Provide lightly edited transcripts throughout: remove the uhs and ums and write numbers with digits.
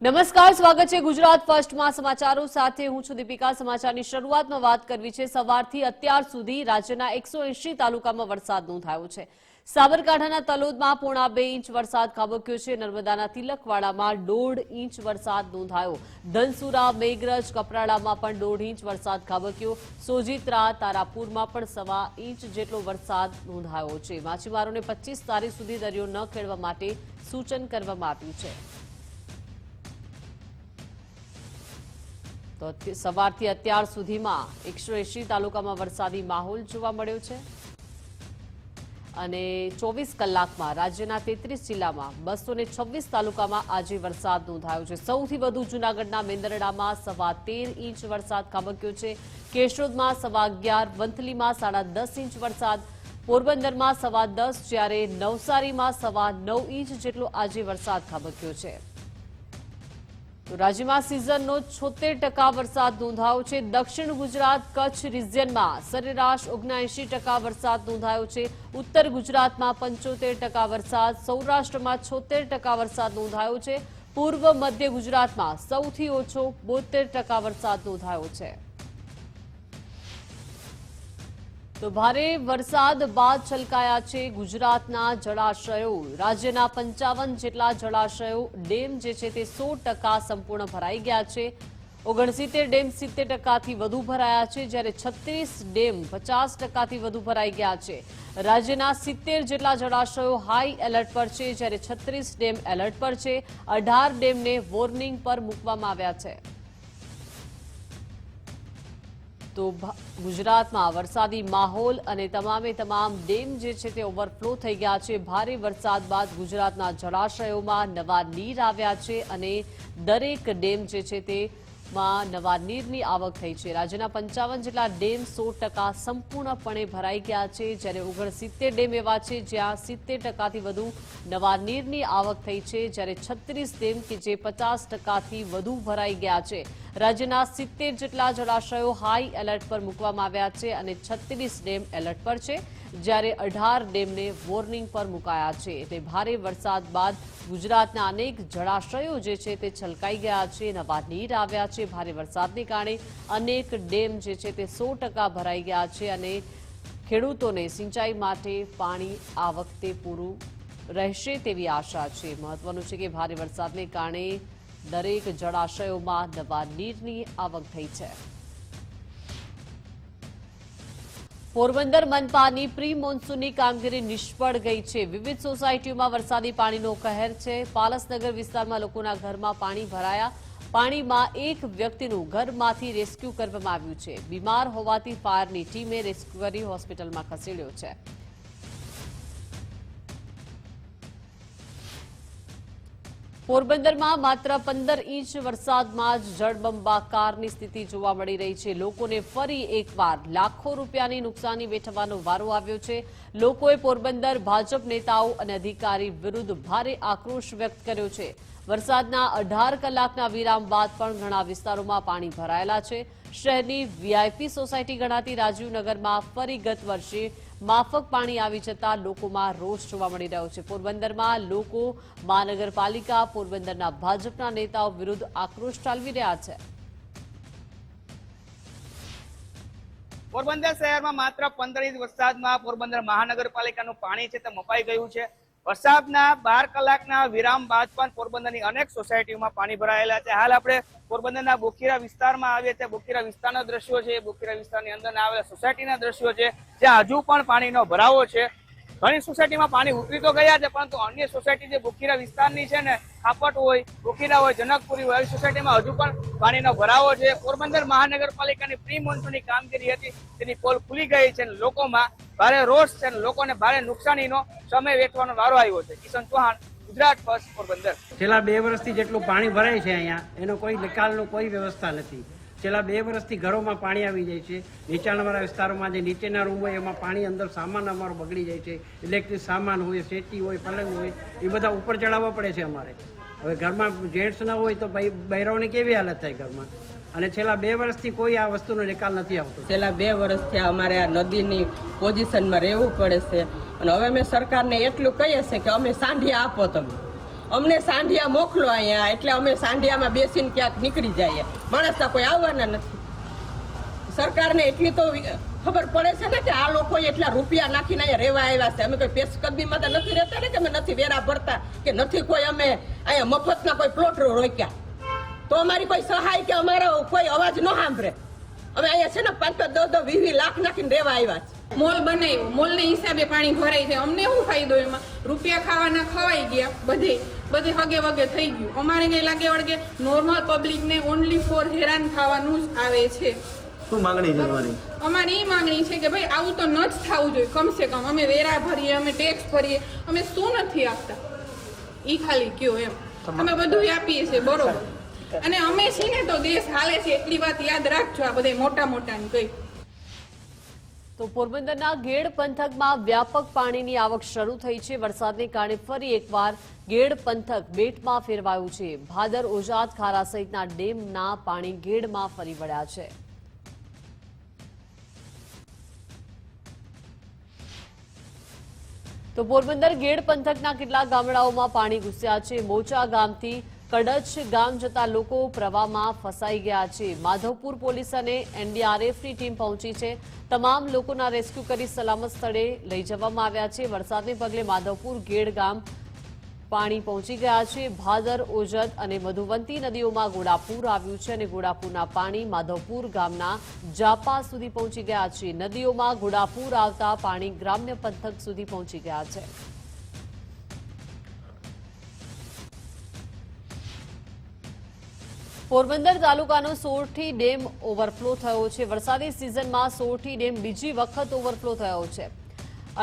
નમસ્કાર, સ્વાગત છે ગુજરાત ફર્સ્ટમાં સમાચારો સાથે હું છું દીપિકા। સમાચારની શરૂઆતમાં વાત કરવી છે। સવારથી અત્યાર સુધી રાજ્યના 180 તાલુકામાં વરસાદ નોંધાયો છે। સાબરકાંઠાના તલોદમાં 1.5 ઇંચ વરસાદ ખાબક્યો છે। નર્મદાના તિલકવાડામાં 1.5 ઇંચ વરસાદ નોંધાયો। ધનસુરા, મેઘરજ, કપરાડામાં પણ 1.5 ઇંચ વરસાદ ખાબક્યો। સોજિત્રા, તારાપુરમાં પણ 1.25 ઇંચ જેટલો વરસાદ નોંધાયો છે। માછીમારોને 25 તારીખ સુધી દરિયો ન ખેડવા માટે સૂચન કરવામાં આવ્યું છે। તો સવારથી અત્યાર સુધીમાં 180 તાલુકામાં વરસાદી માહોલ જોવા મળ્યો છે અને 24 કલાકમાં રાજ્યના 33 જિલ્લામાં 226 તાલુકામાં આજે વરસાદ નોંધાયો છે। સૌથી વધુ જૂનાગઢના મેંદરડામાં 13.25 ઇંચ વરસાદ ખાબક્યો છે। કેશોદમાં 11.25, વંથલીમાં 10.5 ઇંચ વરસાદ, પોરબંદરમાં 10.15, જ્યારે નવસારીમાં 9.25 ઇંચ જેટલો આજે વરસાદ ખાબક્યો છે। તો રાજ્યમાં સિઝનનો 76% વરસાદ નોંધાયો છે। દક્ષિણ ગુજરાત કચ્છ રિજિયનમાં સરેરાશ 79% વરસાદ નોંધાયો છે। ઉત્તર ગુજરાતમાં 75% વરસાદ, સૌરાષ્ટ્રમાં 76% વરસાદ નોંધાયો છે। પૂર્વ મધ્ય ગુજરાતમાં સૌથી ઓછો 72% વરસાદ નોંધાયો છે। તો ભારે વરસાદ બાદ છલકાયા છે ગુજરાતના જળાશયો। રાજ્યના 55 જેટલા જળાશયો ડેમ જે છે તે 100% સંપૂર્ણ ભરાઈ ગયા છે। 69 ડેમ 70%થી વધુ ભરાયા છે, જ્યારે 36 ડેમ 50%થી વધુ ભરાઈ ગયા છે। રાજ્યના 70 જેટલા જળાશયો હાઈ એલર્ટ પર છે, જ્યારે 36 ડેમ એલર્ટ પર છે। 18 ડેમને વોર્નિંગ પર મૂકવામાં આવ્યા છે। તો ગુજરાતમાં વરસાદી માહોલ અને તમામે તમામ ડેમ જે છે તે ઓવરફ્લો થઈ ગયા છે। ભારે વરસાદ બાદ ગુજરાતના જળાશયોમાં નવા નીર આવ્યા છે અને દરેક ડેમ જે છે તેમાં નવા નીરની આવક થઈ છે। રાજ્યના 55 જેટલા ડેમ 100% સંપૂર્ણપણે ભરાઈ ગયા છે, જ્યારે 69 ડેમ એવા છે જ્યાં 70%થી વધુ નવા નીરની આવક થઈ છે, જ્યારે 36 ડેમ કે જે 50%થી વધુ ભરાઈ ગયા છે। રાજ્યના 70 જેટલા જળાશયો હાઈ એલર્ટ પર મૂકવામાં આવ્યા છે અને 36 ડેમ એલર્ટ પર છે, જ્યારે 18 ડેમને વોર્નિંગ પર મુકાયા છે। એટલે ભારે વરસાદ બાદ ગુજરાતના અનેક જળાશયો જે છે તે છલકાઈ ગયા છે, નવા નીર આવ્યા છે। ભારે વરસાદને કારણે અનેક ડેમ જે છે તે 100% ભરાઈ ગયા છે અને ખેડૂતોને સિંચાઈ માટે પાણી આ વખતે પૂરું રહેશે તેવી આશા છે। મહત્વનું છે કે ભારે વરસાદને કારણે દરેક જળાશયોમાં નવા નીરની આવક થઈ છે। પોરબંદર મનપાની પ્રી મોન્સૂનની કામગીરી નિષ્ફળ ગઈ છે। વિવિધ સોસાયટીઓમાં વરસાદી પાણીનો કહેર છે। પાલસનગર વિસ્તારમાં લોકોના ઘરમાં પાણી ભરાયા। પાણીમાં એક વ્યક્તિનું ઘરમાંથી રેસ્ક્યુ કરવામાં આવ્યું છે। બીમાર હોવાથી ફાયરની ટીમે રેસ્ક્યુ કરી હોસ્પિટલમાં ખસેડ્યો છે। પોરબંદરમાં માત્ર 15 ઇંચ વરસાદમાં જ જળબંબાકારની સ્થિતિ જોવા મળી રહી છે। લોકોને ફરી એકવાર લાખો રૂપિયાની નુકસાની વેઠવાનો વારો આવ્યો છે। લોકોએ પોરબંદર ભાજપ નેતાઓ અને અધિકારી વિરુદ્ધ ભારે આક્રોશ વ્યક્ત કર્યો છે। વરસાદના 18 કલાકના વિરામ બાદ પણ ઘણા વિસ્તારોમાં પાણી ભરાયેલા છે। શહેરની વીઆઈપી સોસાયટી ગણાતી રાજીવનગરમાં ફરી ગત વર્ષે માફક પાણી આવી જતા લોકોમાં રોષ જોવા મળી રહ્યો છે। પોરબંદરમાં લોકો મહાનગરપાલિકા, પોરબંદરના ભાજપના નેતાઓ વિરુદ્ધ આક્રોશ ઠાલવી રહ્યા છે। પોરબંદર શહેરમાં માત્ર 15 ઇંચ વરસાદમાં પોરબંદર મહાનગરપાલિકાનું પાણી છે તે મપાઈ ગયું છે। વરસાદના 12 કલાકના વિરામ બાદ પણ પોરબંદરની અનેક સોસાયટીઓમાં પાણી ભરાયેલા છે। હાલ આપણે પોરબંદરના બોખીરા વિસ્તારમાં આવીએ છીએ। બોખીરા વિસ્તારના દ્રશ્યો છે, બોખીરા વિસ્તારની અંદર આવેલા સોસાયટીના દ્રશ્યો છે, જ્યાં હજુ પણ પાણીનો ભરાવો છે। ઘણી સોસાયટીમાં પાણી ઉતરી તો ગયા છે, પરંતુ અન્ય સોસાયટી જે બોખીરા વિસ્તારની છે ને, ખાપટ હોય, બોખીરા હોય, જનકપુરી હોય, આવી સોસાયટીમાં હજુ પણ પાણીનો ભરાવો છે। પોરબંદર મહાનગરપાલિકાની પ્રી મોન્સૂનની કામગીરી હતી તેની પોલ ખુલી ગઈ છે। લોકોમાં ભારે રોષ છે, લોકોને ભારે નુકસાનીનો સમય વેઠવાનો વારો આવ્યો છે। કિશન ચૌહાણ, ગુજરાત ફર્સ્ટ, પોરબંદર। છેલ્લા 2 વર્ષથી જેટલું પાણી ભરાય છે અહીંયા, એનો કોઈ નિકાલનો કોઈ વ્યવસ્થા નથી। છેલ્લા 2 વર્ષથી ઘરોમાં પાણી આવી જાય છે। નીચાણવાળા વિસ્તારોમાં જે નીચેના રૂમ હોય એમાં પાણી અંદર સામાન અમારો બગડી જાય છે। ઇલેક્ટ્રિક સામાન હોય, સેટી હોય, પલંગ હોય, એ બધા ઉપર ચડાવવા પડે છે અમારે। હવે ઘરમાં જેન્ટ્સ ના હોય તો ભાઈ બૈરાઓની કેવી હાલત થાય ઘરમાં? અને છેલ્લા 2 વર્ષથી કોઈ આ વસ્તુનો નિકાલ નથી આવતો। છેલ્લા 2 વર્ષથી અમારે આ નદીની પોઝિશનમાં રહેવું પડે છે અને હવે અમે સરકારને એટલું કહીએ છીએ કે અમે સાંઢિયા આપો તમે। અમને સાંઢિયા મોકલો અહીંયા, એટલે અમે સાંઢિયામાં બેસીને ક્યાંક નીકળી જઈએ. માણસના કોઈ આવવાના નથી. સરકારને એટલી તો ખબર પડે છે ને કે આ લોકો એટલા રૂપિયા નાખીને અહીંયા રહેવા આવ્યા છે. અમે કોઈ પેશકદમીમાં તો નથી રહેતા ને, કે અમે નથી વેરા ભરતા, કે નથી કોઈ અમે અહીંયા મફતના કોઈ પ્લોટ રોક્યા. તો અમારી કોઈ સહાય કે અમારો કોઈ અવાજ ન સાંભળે. અમે અહીંયા છે ને 5-10-20 લાખ નાખીને રહેવા આવ્યા છે. મોલ બનાવ્યો, મોલના હિસાબે પાણી ભરાય છે. અમને શું ફાયદો એમાં? રૂપિયા ખાવાના ખવાઈ ગયા, બધે હગે વગે થઈ ગયું. અમારે કઈ લાગે વળગે નોર્મલ પબ્લિકને ઓનલી ફોર હેરાન થવાનું જ આવે છે. શું માંગણી છે તમારી? અમારી એ માંગણી છે કે ભાઈ આવું તો ન જ થવું જોઈએ. કમસે કમ અમે વેરા ભરીએ, અમે ટેક્સ ભરીએ, અમે શું નથી આપતા ઈ ખાલી કયો એમ. અમે બધું આપીએ છીએ બરોબર, અને અમે છીએ ને તો દેશ હાલે છે, એટલી વાત યાદ રાખજો. આ બધા મોટા મોટાની કઈ. તો પોરબંદરના ગેડ પંથકમાં વ્યાપક પાણીની આવક શરૂ થઈ છે. વરસાદને કારણે ફરી એકવાર ગેડ પંથક બેટમાં ફેરવાયું છે. ભાદર, ઓજાદ, ખારા સહિતના ડેમના પાણી ગેડમાં ફરી વળ્યા છે. તો પોરબંદર ગેડ પંથકના કેટલાક ગામડાઓમાં પાણી ઘૂસ્યા છે. મોચા ગામથી કડચ ગામ જતા લોકો પ્રવાહમાં ફસાઈ ગયા છે. માધવપુર પોલીસ અને એનડીઆરએફની ટીમ પહોંચી છે. તમામ લોકોના રેસ્ક્યુ કરી સલામત સ્થળે લઈ જવામાં આવ્યા છે. વરસાદને પગલે માધવપુર ગેડ ગામ પાણી પહોંચી ગયા છે. ભાદર, ઓજદ અને મધુવંતી નદીઓમાં ઘોડાપૂર આવ્યું છે અને ઘોડાપૂરના પાણી માધવપુર ગામના જાપા સુધી પહોંચી ગયા છે. નદીઓમાં ઘોડાપૂર આવતા પાણી ગ્રામ્ય પંથક સુધી પહોંચી ગયા છે. પોરબંદર તાલુકાનો સોરઠી ડેમ ઓવરફ્લો થયો છે. વરસાદી સિઝનમાં સોરઠી ડેમ બીજી વખત ઓવરફ્લો થયો છે.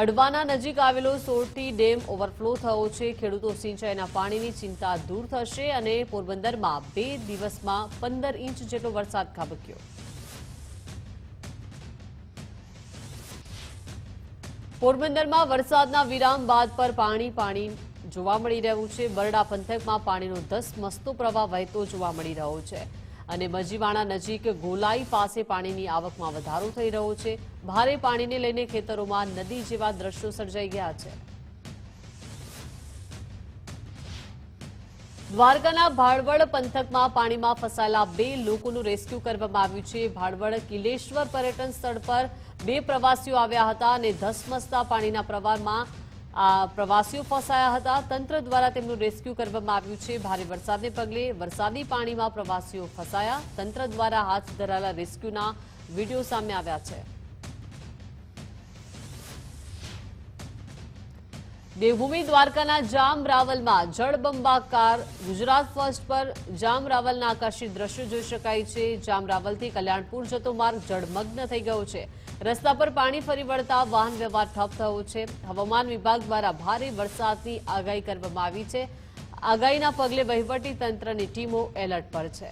અડવાના નજીક આવેલો સોરઠી ડેમ ઓવરફ્લો થયો છે. ખેડૂતો સિંચાઈના પાણીની ચિંતા દૂર થશે અને પોરબંદરમાં 2 દિવસમાં 15 ઇંચ જેટલો વરસાદ ખાબક્યો. પોરબંદરમાં વરસાદના વિરામ બાદ પર પાણી જોવા મળી રહ્યું છે. બરડા પંથકમાં પાણીનો ધસમસતો પ્રવાહ વહેતો જોવા મળી રહ્યો છે અને મજીવાણા નજીક ગોલાઈ પાસે પાણીની આવકમાં વધારો થઈ રહ્યો છે. ભારે પાણીને લઈને ખેતરોમાં નદી જેવા દ્રશ્યો સર્જાઈ ગયા છે. દ્વારકાના ભાડવડ પંથકમાં પાણીમાં ફસાયેલા 2 લોકોનું રેસ્ક્યુ કરવામાં આવ્યું છે. ભાડવડ કિલેશ્વર પર્યટન સ્થળ પર 2 પ્રવાસીઓ આવ્યા હતા અને ધસમસતા પાણીના પ્રવાહમાં પ્રવાસીઓ ફસાયા હતા. તંત્ર દ્વારા તેમનું રેસ્ક્યુ કરવામાં આવ્યું છે. ભારે વરસાદને પગલે વરસાદી પાણીમાં પ્રવાસીઓ ફસાયા. તંત્ર દ્વારા હાથ ધરાયેલા રેસ્ક્યુના વિડીયો સામે આવ્યા છે. દેવભૂમિ દ્વારકાના જામ રાવલમાં જળબંબાકાર ગુજરાત ફર્સ્ટ પર જામ રાવલના આકાશી દ્રશ્યો જોઈ શકાય છે. જામ રાવલથી કલ્યાણપુર જતો માર્ગ જળમગ્ન થઈ ગયો છે. રસ્તા પર પાણી ફરી વળતા વાહન વ્યવહાર ઠપ થયો છે. હવામાન વિભાગ દ્વારા ભારે વરસાદની આગાહી કરવામાં આવી છે. આગાહીના પગલે વહીવટી તંત્રની ટીમો એલર્ટ પર છે.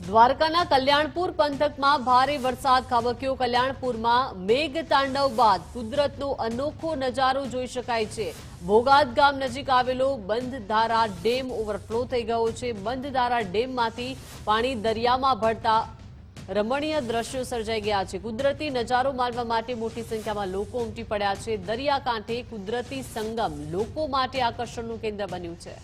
દ્વારકાના કલ્યાણપુર પંથકમાં ભારે વરસાદ ખાબક્યો. કલ્યાણપુરમાં મેઘ તાંડવ બાદ કુદરતનો અનોખો નજારો જોઈ શકાય છે. ભોગાત ગામ નજીક આવેલો બંધધારા ડેમ ઓવરફ્લો થઈ ગયો છે. બંધધારા ડેમમાંથી પાણી દરિયામાં ભળતા રમણીય દ્રશ્યો સર્જાઈ ગયા છે. કુદરતી નજારો માણવા માટે મોટી સંખ્યામાં લોકો ઉમટી પડ્યા છે. દરિયાકાંઠે કુદરતી સંગમ લોકો માટે આકર્ષણનું કેન્દ્ર બન્યું છે.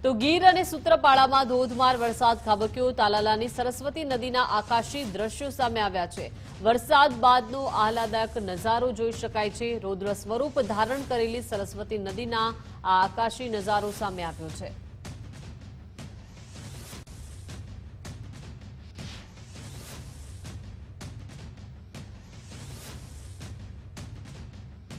તો ગીર અને સૂત્રપાડામાં ધોધમાર વરસાદ ખાબક્યો. તાલાલાની સરસ્વતી નદીના આકાશી દ્રશ્યો સામે આવ્યા છે. વરસાદ બાદનો આહલાદક નજારો જોઈ શકાય છે. રૌદ્ર સ્વરૂપ ધારણ કરેલી સરસ્વતી નદીના આ આકાશી નજારો સામે આવ્યો છે.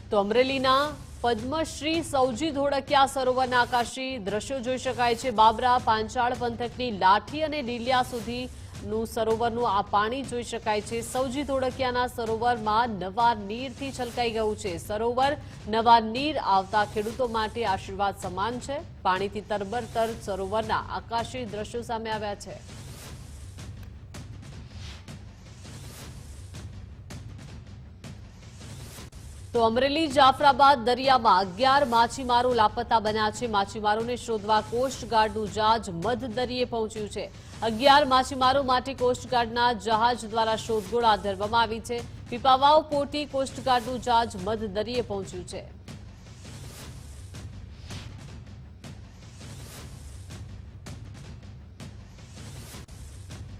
તો અમરેલીના પદ્મશ્રી સૌજી ધોળકિયા સરોવરના આકાશી દ્રશ્યો જોઈ શકાય છે. બાબરા પાંચાળ પંથકની લાઠી અને લીલિયા સુધીનું સરોવરનું આ પાણી જોઈ શકાય છે. સૌજી ધોળકિયાના સરોવરમાં નવા નીરથી છલકાઈ ગયું છે. સરોવર નવા નીર આવતા ખેડૂતો માટે આશીર્વાદ સમાન છે. પાણીથી તરબતર સરોવરના આકાશી દ્રશ્યો સામે આવ્યા છે. તો અમરેલી જાફરાબાદ દરિયામાં 11 માછીમારો લાપતા બન્યા છે. માછીમારોને શોધવા કોસ્ટગાર્ડનું જહાજ મધદરિયે પહોંચ્યું છે. 11 માછીમારો માટે કોસ્ટગાર્ડના જહાજ દ્વારા શોધખોળ હાથ ધરવામાં આવી છે. પીપાવાવ પોર્ટથી કોસ્ટગાર્ડનું જહાજ મધદરિયે પહોંચ્યું છે.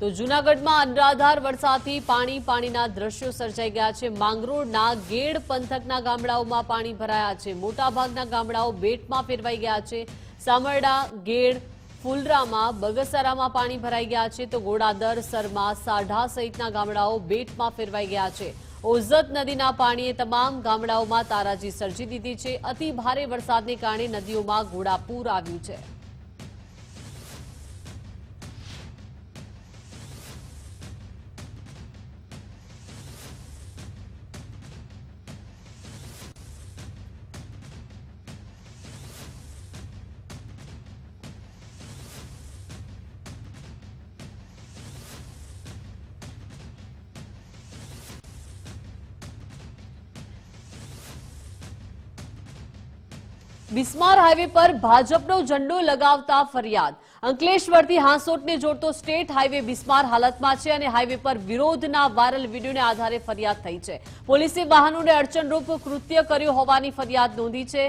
તો જૂનાગઢમાં અનરાધાર વરસાદથી પાણીના દ્રશ્યો સર્જાઈ ગયા છે. માંગરોળના ગેડ પંથકના ગામડાઓમાં પાણી ભરાયા છે. મોટાભાગના ગામડાઓ બેટમાં ફેરવાઈ ગયા છે. સામરડા, ગેડ, ફુલરામાં, બગસરામાં પાણી ભરાઈ ગયા છે. તો ગોડાદર, સરમા, સાઢા સહિતના ગામડાઓ બેટમાં ફેરવાઈ ગયા છે. ઓઝત નદીના પાણીએ તમામ ગામડાઓમાં તારાજી સર્જી દીધી છે. અતિ ભારે વરસાદને કારણે નદીઓમાં ઘોડાપૂર આવ્યું છે. બિસ્માર હાઈવે પર ભાજપનો ઝંડો લગાવતા ફરિયાદ. અંકલેશ્વરથી હાંસોટને જોડતો સ્ટેટ હાઈવે બિસ્માર હાલતમાં છે અને હાઈવે પર વિરોધના વાયરલ વિડીયોને આધારે ફરિયાદ થઈ છે. પોલીસે વાહનોને અડચણરૂપ કૃત્ય કર્યું હોવાની ફરિયાદ નોંધી છે.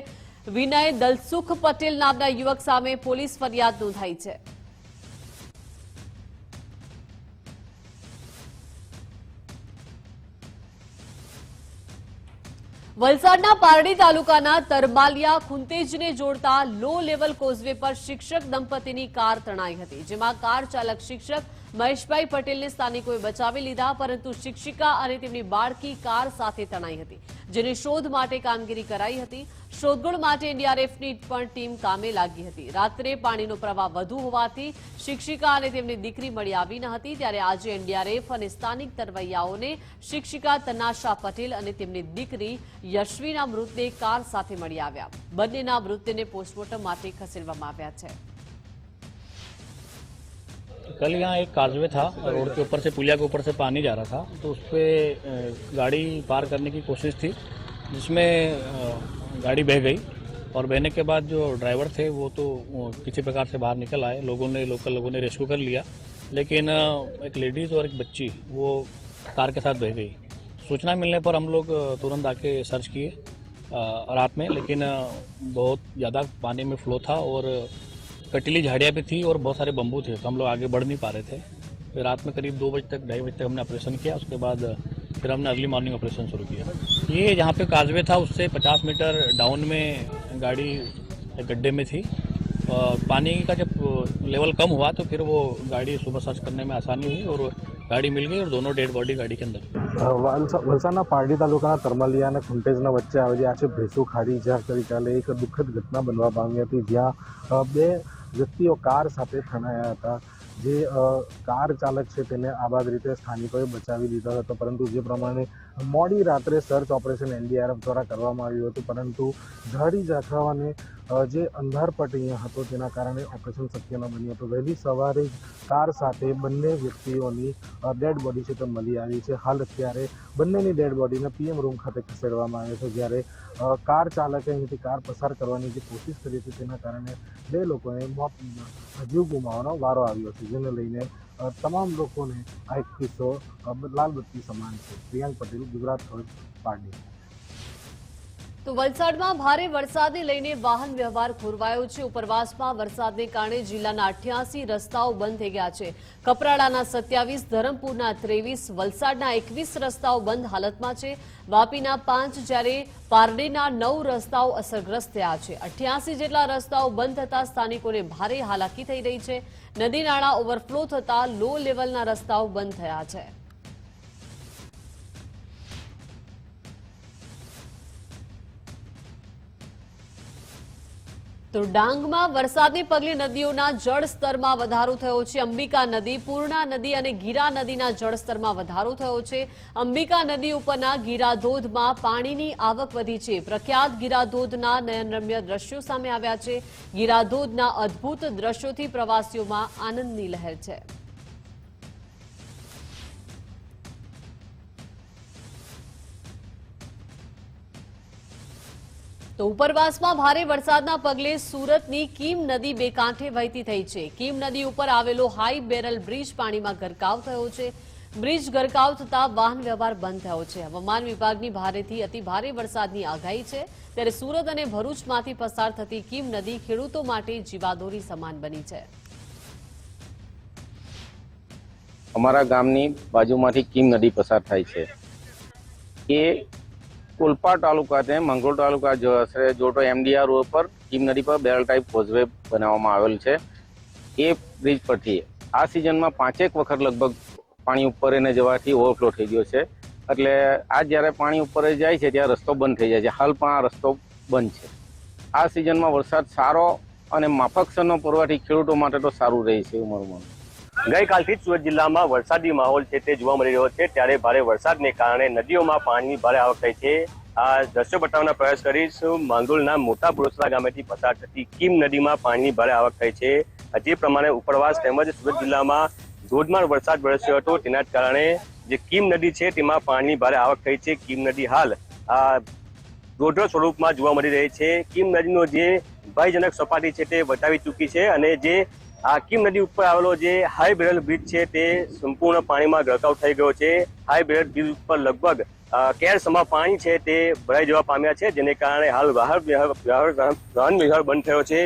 વિનય દલસુખ પટેલ નામના યુવક સામે પોલીસ ફરિયાદ નોંધાઈ છે. વલસાડના પારડી તાલુકાના તરમાલિયા ખુંતેજને જોડતા લો લેવલ કોઝવે પર શિક્ષક દંપતીની કાર તણાઈ હતી, જેમાં કાર ચાલક શિક્ષક મહેશભાઈ પટેલને સ્થાનિકોએ બચાવી લીધા, પરંતુ શિક્ષિકા અને તેમની બાળકી કાર સાથે તણાઈ હતી, જેની શોધ માટે કામગીરી કરાઈ હતી. શોધખોળ માટે એનડીઆરએફની પણ ટીમ કામે લાગી હતી. રાત્રે પાણીનો પ્રવાહ વધુ હોવાથી શિક્ષિકા અને તેમની દીકરી મળી આવી ન હતી, ત્યારે આજે એનડીઆરએફ અને સ્થાનિક તરવૈયાઓને શિક્ષિકા તનાશા પટેલ અને તેમની દીકરી યશવીના મૃતદેહ કાર સાથે મળી આવ્યા. બંનેના મૃતદેહને પોસ્ટમોર્ટમ માટે ખસેડવામાં આવ્યા છે. कल यहाँ एक काजवे था, रोड के ऊपर से पुलिया के ऊपर से पानी जा रहा था, तो उस पर गाड़ी पार करने की कोशिश थी, जिसमें गाड़ी बह गई और बहने के बाद जो ड्राइवर थे वो तो किसी प्रकार से बाहर निकल आए. लोकल लोगों ने रेस्क्यू कर लिया, लेकिन एक लेडीज़ और एक बच्ची वो कार के साथ बह गई. सूचना मिलने पर हम लोग तुरंत आके सर्च किए रात में, लेकिन बहुत ज़्यादा पानी में फ्लो था और कटीली झाड़ियाँ भी थी और बहुत सारे बम्बू थे, तो हम लोग आगे बढ़ नहीं पा रहे थे. फिर रात में करीब 2 बजे तक 2:30 बजे तक हमने ऑपरेशन किया. उसके बाद फिर हमने अर्ली मॉर्निंग ऑपरेशन शुरू किया. ये जहाँ पे काजवे था उससे 50 मीटर डाउन में गाड़ी गड्ढे में थी. पानी का जब लेवल कम हुआ तो फिर वो गाड़ी सुबह सर्च करने में आसानी हुई और गाड़ी मिल गई और दोनों डेड बॉडी गाड़ी के अंदर. વલસાડના પારડી તાલુકાના તરમાલિયા અને ખુંટેજના વચ્ચે આવેલી આ છે ભેસુ ખાડી, જ્યાં ગઈકાલે એક દુઃખદ ઘટના બનવા પામી હતી, જ્યાં 2 વ્યક્તિઓ કાર સાથે થણાયા હતા. જે કાર ચાલક છે તેને આબાદ રીતે સ્થાનિકોએ બચાવી લીધો હતો, પરંતુ જે પ્રમાણે મોડી રાત્રે સર્ચ ઓપરેશન એનડીઆરએફ દ્વારા કરવામાં આવ્યું હતું, પરંતુ ઝાડી ઝાંખરાવાને જે અંધારપટ અહીંયા હતો તેના કારણે ઓપરેશન શક્ય ન બન્યું હતું. વહેલી સવારે જ કાર સાથે બંને વ્યક્તિઓની ડેડ બોડી છે તે મળી આવી છે. હાલ અત્યારે બંનેની ડેડ બોડીને પીએમ રૂમ ખાતે ખસેડવામાં આવે છે, જ્યારે કાર ચાલકે અહીંથી કાર પસાર કરવાની જે કોશિશ કરી હતી તેના કારણે 2 લોકોને જીવ ગુમાવવાનો વારો આવ્યો છે, જેને લઈને તમામ લોકોને આ એક કિસ્સો લાલબત્તી સમાન છે. પ્રિયાંક પટેલ, ગુજરાત ફર્સ્ટ, પારડી. તો વલસાડમાં ભારે વરસાદને લઈને વાહન વ્યવહાર ખોરવાયો છે. ઉપરવાસમાં વરસાદને કારણે જિલ્લાના 88 રસ્તાઓ બંધ થઈ ગયા છે. કપરાડાના 27, ધરમપુરના 23, વલસાડના 21 રસ્તાઓ બંધ હાલતમાં છે. વાપીના 5, જ્યારે પારડીના 9 રસ્તાઓ અસરગ્રસ્ત થયા છે. 88 જેટલા રસ્તાઓ બંધ થતા સ્થાનિકોને ભારે હાલાકી થઈ રહી છે. નદી નાળા ઓવરફ્લો થતા લો લેવલના રસ્તાઓ બંધ થયા છે. તો ડાંગમાં વરસાદને પગલે નદીઓના જળસ્તરમાં વધારો થયો છે. અંબિકા નદી, પૂર્ણા નદી અને ગીરા નદીના જળસ્તરમાં વધારો થયો છે. અંબિકા નદી ઉપરના ગીરાધોધમાં પાણીની આવક વધી છે. પ્રખ્યાત ગીરાધોધના નયનરમ્ય દ્રશ્યો સામે આવ્યા છે. ગીરાધોધના અદ્ભુત દ્રશ્યોથી પ્રવાસીઓમાં આનંદની લહેર છે. તો ઉપરવાસમાં ભારે વરસાદના પગલે સુરતની કીમ નદી બે કાંઠે વહેતી થઈ છે. કીમ નદી ઉપર આવેલો હાઈ બેરલ બ્રિજ પાણીમાં ગરકાવ થયો છે. બ્રિજ ગરકાવ થતા વાહન વ્યવહાર બંધ થયો છે. હવામાન વિભાગની ભારેથી અતિ ભારે વરસાદની આગાહી છે, ત્યારે સુરત અને ભરૂચમાંથી પસાર થતી કીમ નદી ખેડૂતો માટે જીવાદોરી સમાન બની છે. અમારા ગામની બાજુમાંથી કીમ નદી પસાર થાય છે. એ કોલપા તાલુકા અને મંગરોળ તાલુકા જોટો MDR રોડ પર કીમ નદી પર બેરલ ટાઈપ કોઝવે બનાવવામાં આવેલ છે. એ બ્રિજ પરથી આ સિઝનમાં 5 વખત લગભગ પાણી ઉપર એને જવાથી ઓવરફ્લો થઈ ગયો છે. એટલે આ જ્યારે પાણી ઉપર જાય છે ત્યારે રસ્તો બંધ થઈ જાય છે. હાલ પણ આ રસ્તો બંધ છે. આ સિઝનમાં વરસાદ સારો અને માફકસરનો પડવાથી ખેડૂતો માટે તો સારું રહે છે. ઉમરમાં ગઈકાલથી જ સુરત જિલ્લામાં વરસાદી માહોલ છે તે જોવા મળી રહ્યો છે. ત્યારે ભારે વરસાદને કારણે નદીઓમાં પાણીની ભારે આવક થઈ છે. આ દ્રશ્યો બતાવવાનો પ્રયાસ કરીશ. માંગરોળના મોટા પુરોસરા ગામેથી પસાર થતી કીમ નદીમાં પાણીની ભારે આવક થઈ છે. જે પ્રમાણે ઉપરવાસ તેમજ સુરત જિલ્લામાં ધોધમાર વરસાદ વરસ્યો હતો, તેના જ કારણે જે કીમ નદી છે તેમાં પાણીની ભારે આવક થઈ છે. કીમ નદી હાલ રોડર સ્વરૂપમાં જોવા મળી રહી છે. કીમ નદીનો જે ભયજનક સપાટી છે તે વટાવી ચૂકી છે અને જે આ કીમ નદી ઉપર આવેલો જે હાઈ બેરલ બ્રિજ છે તે સંપૂર્ણ પાણીમાં ગરકાવ થઈ ગયો છે. હાઈ બેરલ બ્રિજ ઉપર લગભગ કેરસમા પાણી છે તે ભરાઈ જવા પામ્યા છે, જેને કારણે હાલ વાહન વ્યવહાર બંધ થયો છે.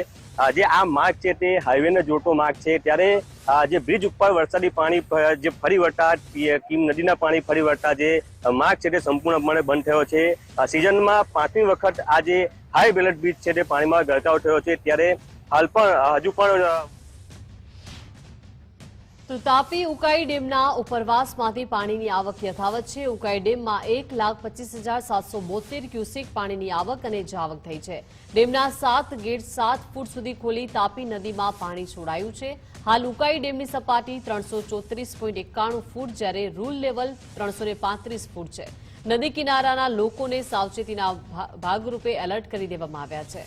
જે આ માર્ગ છે તે હાઈવેને જોડતો માર્ગ છે, ત્યારે જે બ્રિજ ઉપર વરસાદી પાણી જે ફરી વળતા કીમ નદીના પાણી ફરી વળતા જે માર્ગ છે તે સંપૂર્ણપણે બંધ થયો છે. સિઝનમાં 5મી વખત આ જે હાઈ બેરલ બ્રિજ છે તે પાણીમાં ગરકાવ થયો છે. ત્યારે હાલ પણ હજુ પણ તો તાપી ઉકાઈ ડેમના ઉપરવાસમાંથી પાણીની આવક યથાવત છે. ઉકાઈ ડેમમાં 1,25,772 ક્યુસેક પાણીની આવક અને જાવક થઈ છે. ડેમના 7 ગેટ 7 ફૂટ સુધી ખોલી તાપી નદીમાં પાણી છોડાયું છે. હાલ ઉકાઈ ડેમની સપાટી 334.91 ફૂટ, જ્યારે રૂલ લેવલ 335 ફૂટ છે. નદી કિનારાના લોકોને સાવચેતીના ભાગરૂપે એલર્ટ કરી દેવામાં આવ્યા છે.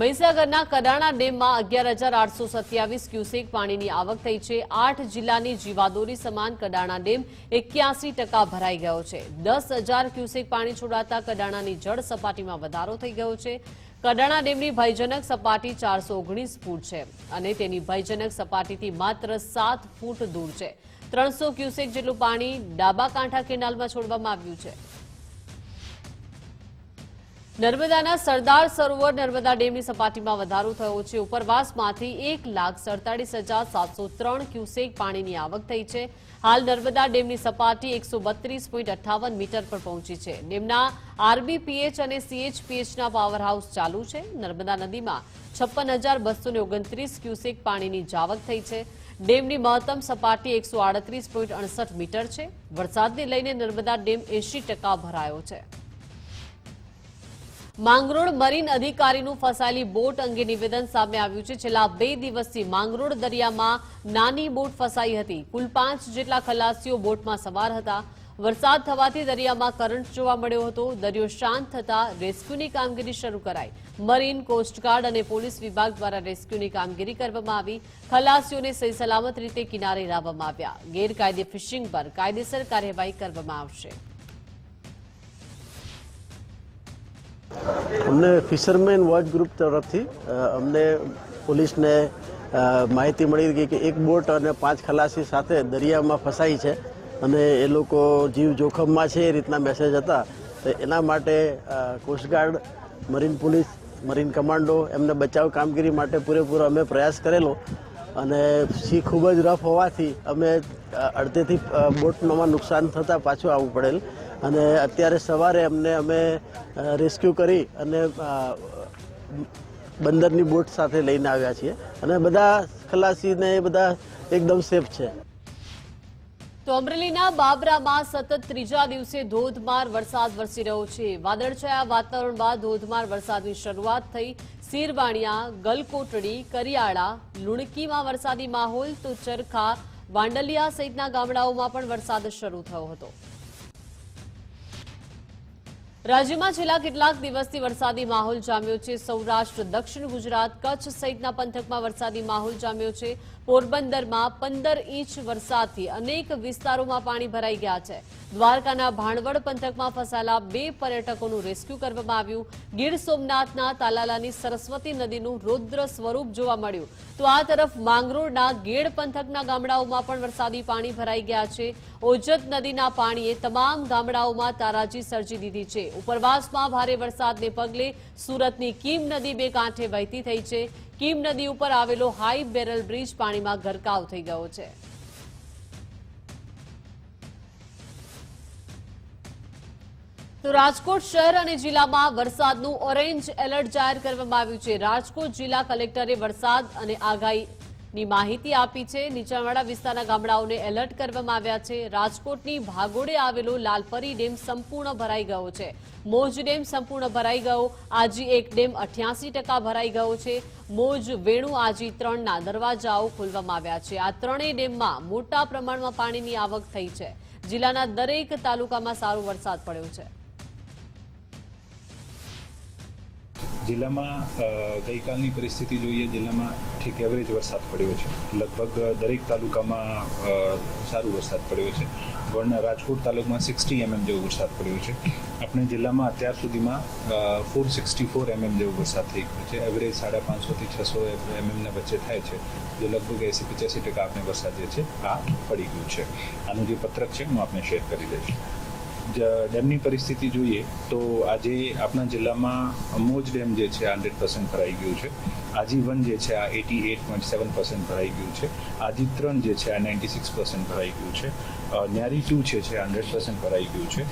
મહીસાગરના કડાણા ડેમમાં 11,827 ક્યુસેક પાણીની આવક થઈ છે. 8 જિલ્લાની જીવાદોરી સમાન કડાણા ડેમ 81% ભરાઈ ગયો છે. 10,000 ક્યુસેક પાણી છોડાતા કડાણાની જળ સપાટીમાં વધારો થઈ ગયો છે. કડાણા ડેમની ભયજનક સપાટી 419 ફૂટ છે અને તેની ભયજનક સપાટીથી માત્ર 7 ફૂટ દૂર છે. 300 ક્યુસેક જેટલું પાણી ડાબા કાંઠા કેનાલમાં છોડવામાં આવ્યું છે. નર્મદાના સરદાર સરોવર નર્મદા ડેમની સપાટીમાં વધારો થયો છે. ઉપરવાસમાંથી 1,47,703 ક્યુસેક પાણીની આવક થઈ છે. હાલ નર્મદા ડેમની સપાટી 132.58 મીટર પર પહોંચી છે. ડેમના RBPH અને CHPHના પાવર હાઉસ ચાલુ છે. નર્મદા નદીમાં 56,229 ક્યુસેક પાણીની જાવક થઈ છે. ડેમની મહત્તમ સપાટી 138.68 મીટર છે. વરસાદને લઈને નર્મદા ડેમ 80% ભરાયો છે. માંગરોળ મરીન અધિકારીનું ફસાયેલી બોટ અંગે નિવેદન સામે આવ્યું છે. છેલ્લા 2 દિવસથી માંગરોળ દરિયામાં નાની બોટ ફસાઈ હતી. કુલ 5 જેટલા ખલાસીઓ બોટમાં સવાર હતા. વરસાદ થવાથી દરિયામાં કરંટ જોવા મળ્યો હતો. દરિયો શાંત થતા રેસ્ક્યુની કામગીરી શરૂ કરાઈ. મરીન, કોસ્ટગાર્ડ અને પોલીસ વિભાગ દ્વારા રેસ્ક્યુની કામગીરી કરવામાં આવી. ખલાસીઓને સહી સલામત રીતે કિનારે લાવવામાં આવ્યા. ગેરકાયદે ફિશિંગ પર કાયદેસર કાર્યવાહી કરવામાં આવશે. અમને ફિશરમેન વોચ ગ્રુપ તરફથી અમને પોલીસને માહિતી મળી ગઈ કે એક બોટ અને 5 ખલાસી સાથે દરિયામાં ફસાઈ છે અને એ લોકો જીવ જોખમમાં છે એ રીતના મેસેજ હતા. તો એના માટે coastguard, marine police, marine commando એમને બચાવ કામગીરી માટે પૂરેપૂરો અમે પ્રયાસ કરેલો અને સી ખૂબ જ રફ હોવાથી અમે અડધેથી બોટમાં નુકસાન થતાં પાછું આવવું પડેલ અને અત્યારે સવારે અમે રેસ્ક્યુ કરી અને બંદરની બોટ સાથે લઈને આવ્યા છીએ અને બધા ખલાસીને બધા એકદમ સેફ છે. તો અમરેલીના બાબરામાં સતત 3જા દિવસે ધોધમાર વરસાદ વરસી રહ્યો છે. વાદળછાયા વાતાવરણ બાદ ધોધમાર વરસાદની શરૂઆત થઈ. સીરવાણિયા, ગલકોટડી, કરિયાળા, લુણકીમાં વરસાદી માહોલ, તો ચરખા, વાંડલિયા સહિતના ગામડાઓમાં પણ વરસાદ શરૂ થયો હતો. રાજ્યમાં છેલ્લા કેટલાક દિવસથી વરસાદી માહોલ જામ્યો છે. સૌરાષ્ટ્ર, દક્ષિણ ગુજરાત, કચ્છ સહિતના પંથકમાં વરસાદી માહોલ જામ્યો છે. પોરબંદરમાં 15 ઇંચ વરસાદથી અનેક વિસ્તારોમાં પાણી ભરાઈ ગયા છે. દ્વારકાના ભાણવડ પંથકમાં ફસાયેલા 2 પર્યટકોનું રેસ્ક્યુ કરવામાં આવ્યું. ગીર સોમનાથના તાલાલાની સરસ્વતી નદીનું રૌદ્ર સ્વરૂપ જોવા મળ્યું. તો આ તરફ માંગરોળના ગેડ પંથકના ગામડાઓમાં પણ વરસાદી પાણી ભરાઈ ગયા છે. ઓજત નદીના પાણીએ તમામ ગામડાઓમાં તારાજી સર્જી દીધી છે. ઉપરવાસમાં ભારે વરસાદને પગલે સુરતની કીમ નદી 2 કાંઠે વહેતી થઈ છે. કીમ નદી ઉપર આવેલો હાઈ બેરલ બ્રિજ પાણીમાં ગરકાવ થઈ ગયો છે. તો રાજકોટ શહેર અને જિલ્લામાં વરસાદનું ઓરેન્જ એલર્ટ જાહેર કરવામાં આવ્યું છે. રાજકોટ જિલ્લા કલેક્ટરે વરસાદ અને આગાહીની માહિતી આપી છે. નીચાણવાળા વિસ્તારના ગામડાઓને એલર્ટ કરવામાં આવ્યા છે. રાજકોટની ભાગોળે આવેલો લાલપરી ડેમ સંપૂર્ણ ભરાઈ ગયો છે. મોજ ડેમ સંપૂર્ણ ભરાઈ ગયો. આજી 1 ડેમ 88% ભરાઈ ગયો છે. મોજ વેણુ આજી 3ના દરવાજાઓ ખોલવામાં આવ્યા છે. આ ત્રણેય ડેમમાં મોટા પ્રમાણમાં પાણીની આવક થઈ છે. જિલ્લાના દરેક તાલુકામાં સારો વરસાદ પડ્યો છે. જિલ્લામાં ગઈકાલની પરિસ્થિતિ જોઈએ, જિલ્લામાં ઠીક એવરેજ વરસાદ પડ્યો છે. લગભગ દરેક તાલુકામાં સારો વરસાદ પડ્યો છે. રાજકોટ તાલુકામાં 60 mm જેવો વરસાદ પડ્યો છે. આપણે જિલ્લામાં અત્યાર સુધીમાં 464 mm જેવો વરસાદ થઈ ગયો છે. એવરેજ 550 થી 600 mm ના વચ્ચે થાય છે. જે લગભગ 80-85% આપણે વરસાદ જે છે આ પડી ગયું છે. આનું જે પત્રક છે હું આપને શેર કરી દઈશ. ડેમની પરિસ્થિતિ જોઈએ તો આજે આપણા જિલ્લામાં મોજ ડેમ જે છે 100% ભરાઈ ગયું છે. આજી 1 જે છે આ 88.7% ભરાઈ ગયું છે. આજી 3 જે છે આ 96% ભરાઈ ગયું છે. ન્યારી 2 છે 100% ભરાઈ ગયું છે.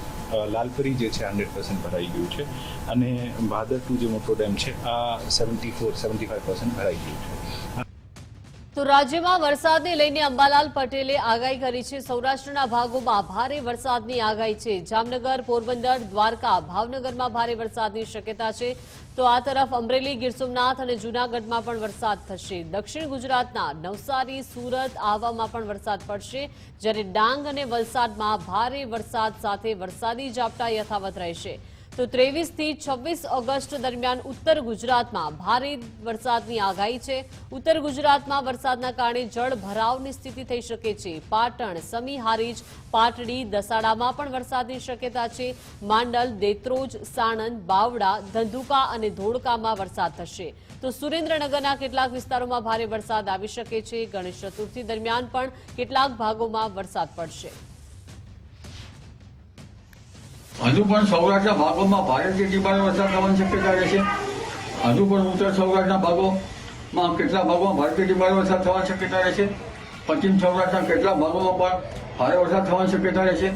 લાલપરી જે છે 100% ભરાઈ ગયું છે. અને ભાદર 2 જે મોટો ડેમ છે આ 74-75% ભરાઈ ગયું છે. તો રાજ્યમાં વરસાદને લઈને અંબાલાલ પટેલે આગાહી કરી છે. સૌરાષ્ટ્રના ભાગોમાં ભારે વરસાદની આગાહી છે. જામનગર, પોરબંદર, દ્વારકા, ભાવનગરમાં ભારે વરસાદની શક્યતા છે. તો આ તરફ અમરેલી, ગીર સોમનાથ અને જૂનાગઢમાં પણ વરસાદ થશે. દક્ષિણ ગુજરાતના નવસારી, સુરત, આહવામાં પણ વરસાદ પડશે. જ્યારે ડાંગ અને વલસાડમાં ભારે વરસાદ સાથે વરસાદી ઝાપટા યથાવત રહેશે. તો 23 થી 26 ઓગસ્ટ દરમિયાન ઉત્તર ગુજરાતમાં ભારે વરસાદની આગાહી છે. ઉત્તર ગુજરાતમાં વરસાદના કારણે જળ ભરાવની સ્થિતિ થઈ શકે છે. પાટણ, સમી, હારીજ, પાટડી, દસાડામાં પણ વરસાદની શક્યતા છે. માંડલ, દેત્રોજ, સાણંદ, બાવડા, ધંધુકા અને ધોળકામાં વરસાદ થશે. તો સુરેન્દ્રનગરના કેટલાક વિસ્તારોમાં ભારે વરસાદ આવી શકે છે. ગણેશ ચતુર્થી દરમિયાન પણ કેટલાક ભાગોમાં વરસાદ પડશે. હજુ પણ સૌરાષ્ટ્રના ભાગોમાં ભારેથી ધીમાનો વરસાદ થવાની શક્યતા રહેશે. હજુ પણ ઉત્તર સૌરાષ્ટ્રના ભાગોમાં કેટલાક ભાગોમાં ભારેથી ધીમાનો વરસાદ થવાની શક્યતા રહેશે. પશ્ચિમ સૌરાષ્ટ્રના કેટલાક ભાગોમાં પણ ભારે વરસાદ થવાની શક્યતા રહેશે.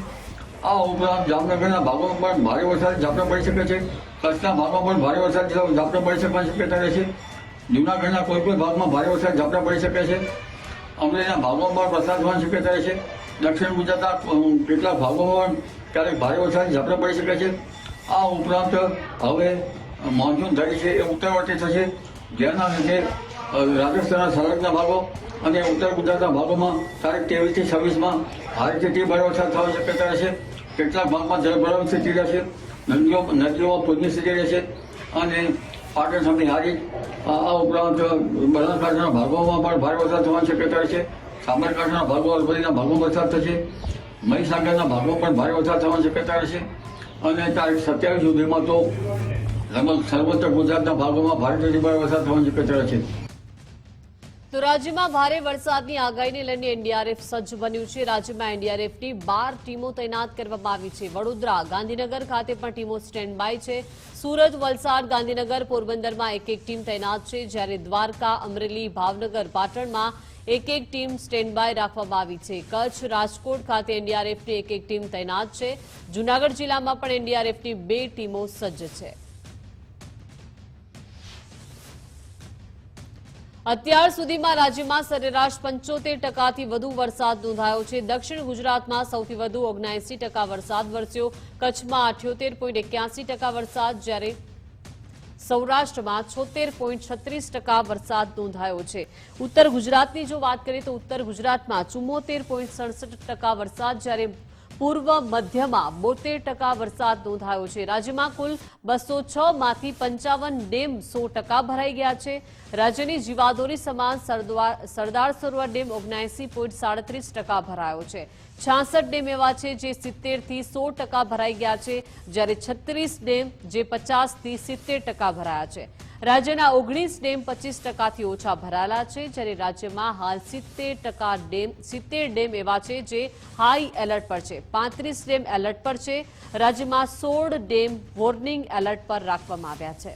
આ ઉપરાંત જામનગરના ભાગોમાં પણ ભારે વરસાદ ઝાપટા પડી શકે છે. કચ્છના ભાગમાં પણ ભારે વરસાદ ઝાપટા પડી શકવાની શક્યતા રહેશે. જૂનાગઢના કોઈ ભાગમાં ભારે વરસાદ ઝાપટા પડી શકે છે. અમરેલીના ભાગોમાં પણ વરસાદ થવાની શક્યતા રહેશે. દક્ષિણ ગુજરાતના કેટલાક ભાગોમાં ક્યારેક ભારે વરસાદ ઝાપટા પડી શકે છે. આ ઉપરાંત હવે મોન્સૂન ધરી છે એ ઉત્તરવર્તી થશે, જેના લીધે રાજસ્થાનના સંલગ્ન ભાગો અને ઉત્તર ગુજરાતના ભાગોમાં તારીખ 23 થી 26માં ભારેથી ભારે વરસાદ થવાની શક્યતા રહેશે. કેટલાક ભાગમાં જળભરાવની સ્થિતિ રહેશે. નદીઓમાં પૂરની સ્થિતિ રહેશે. અને પાટણ, સમી, હારીજ, આ ઉપરાંત બનાસકાંઠાના ભાગોમાં પણ ભારે વરસાદ થવાની શક્યતા રહેશે. સાબરકાંઠાના ભાગો, અરવલ્લીના ભાગોમાં વરસાદ થશે. મહીસાગરના ભાગો પણ ભારે વરસાદ થવાની શક્યતા રહેશે. અને તારીખ 27 સુધીમાં તો લગભગ સર્વત્ર ગુજરાતના ભાગોમાં ભારેથી ભારે વરસાદ થવાની શક્યતા રહેશે. તો રાજ્યમાં ભારે વરસાદની આગાહીને લઈને એનડીઆરએફ સજ્જ બન્યું છે. રાજ્યમાં એનડીઆરએફની 12 ટીમો તૈનાત કરવામાં આવી છે. વડોદરા, ગાંધીનગર ખાતે પણ ટીમો સ્ટેન્ડ બાય છે. સુરત, વલસાડ, ગાંધીનગર, પોરબંદરમાં એક ટીમ તૈનાત છે. જ્યારે દ્વારકા, અમરેલી, ભાવનગર, પાટણમાં એક ટીમ સ્ટેન્ડ બાય રાખવામાં આવી છે. કચ્છ, રાજકોટ ખાતે એનડીઆરએફની એક ટીમ તૈનાત છે. જૂનાગઢ જિલ્લામાં પણ એનડીઆરએફની 2 ટીમો સજ્જ છે. અત્યાર સુધીમાં રાજ્યમાં સરેરાશ 75% વધુ વરસાદ નોંધાયો છે. દક્ષિણ ગુજરાતમાં સૌથી વધુ 79% વરસાદ વરસ્યો. કચ્છમાં 78.81% વરસાદ, જ્યારે સૌરાષ્ટ્રમાં 76.36% વરસાદ નોંધાયો છે. ઉત્તર ગુજરાતની જો વાત કરીએ તો ઉત્તર ગુજરાતમાં 74.67% વરસાદ, જ્યારે પૂર્વ મધ્યમાં 72% વરસાદ નોંધાયો છે. રાજ્યમાં કુલ 206 માંથી 55 ડેમ 100% ભરાઈ ગયા છે. રાજ્યની જીવાદોરી સમાન સરદાર સરોવર ડેમ 79.37% ભરાયો છે. 66 ડેમ એવા છે જે 70 થી 100% ભરાઈ ગયા છે, જ્યારે 36 ડેમ જે 50 થી 70% ભરાયા છે. રાજ્યના 19 ડેમ 25% થી ઓછા ભરાયેલા છે, જ્યારે રાજ્યમાં હાલ 70 ડેમ એવા છે જે હાઈ એલર્ટ પર છે. 35 ડેમ એલર્ટ પર છે. રાજ્યમાં 16 ડેમ વોર્નિંગ એલર્ટ પર રાખવામાં આવ્યા છે.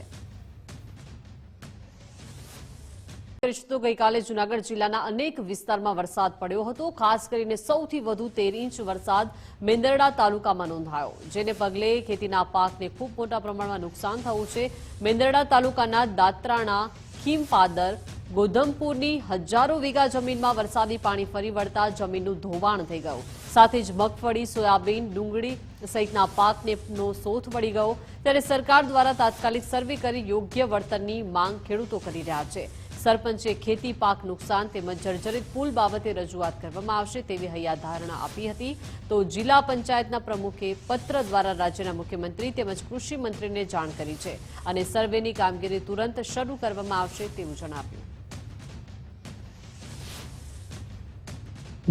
તો ગઈકાલે જૂનાગઢ જિલ્લાના અનેક વિસ્તારમાં વરસાદ પડ્યો હતો. ખાસ કરીને સૌથી વધુ 13 ઇંચ વરસાદ મેંદરડા તાલુકામાં નોંધાયો, જેને પગલે ખેતીના પાકને ખૂબ મોટા પ્રમાણમાં નુકસાન થયું છે. મેંદરડા તાલુકાના દાત્રાણા, ખીમપાદર, ગોધમપુરની હજારો વીઘા જમીનમાં વરસાદી પાણી ફરી વળતા જમીનનું ધોવાણ થઈ ગયું. સાથે જ મગફળી, સોયાબીન, ડુંગળી સહિતના પાકને સોથ વળી ગયો. ત્યારે સરકાર દ્વારા તાત્કાલિક સર્વે કરી યોગ્ય વળતરની માંગ ખેડૂતો કરી રહ્યા છે. સરપંચે ખેતી પાક નુકસાન તેમજ જર્જરિત પુલ બાબતે રજૂઆત કરવામાં આવશે તેવી હૈયાધારણા આપી હતી. તો જિલ્લા પંચાયતના પ્રમુખે પત્ર દ્વારા રાજ્યના મુખ્યમંત્રી તેમજ કૃષિ મંત્રીને જાણ કરી છે અને સર્વેની કામગીરી તુરંત શરૂ કરવામાં આવશે તેવું જણાવ્યું.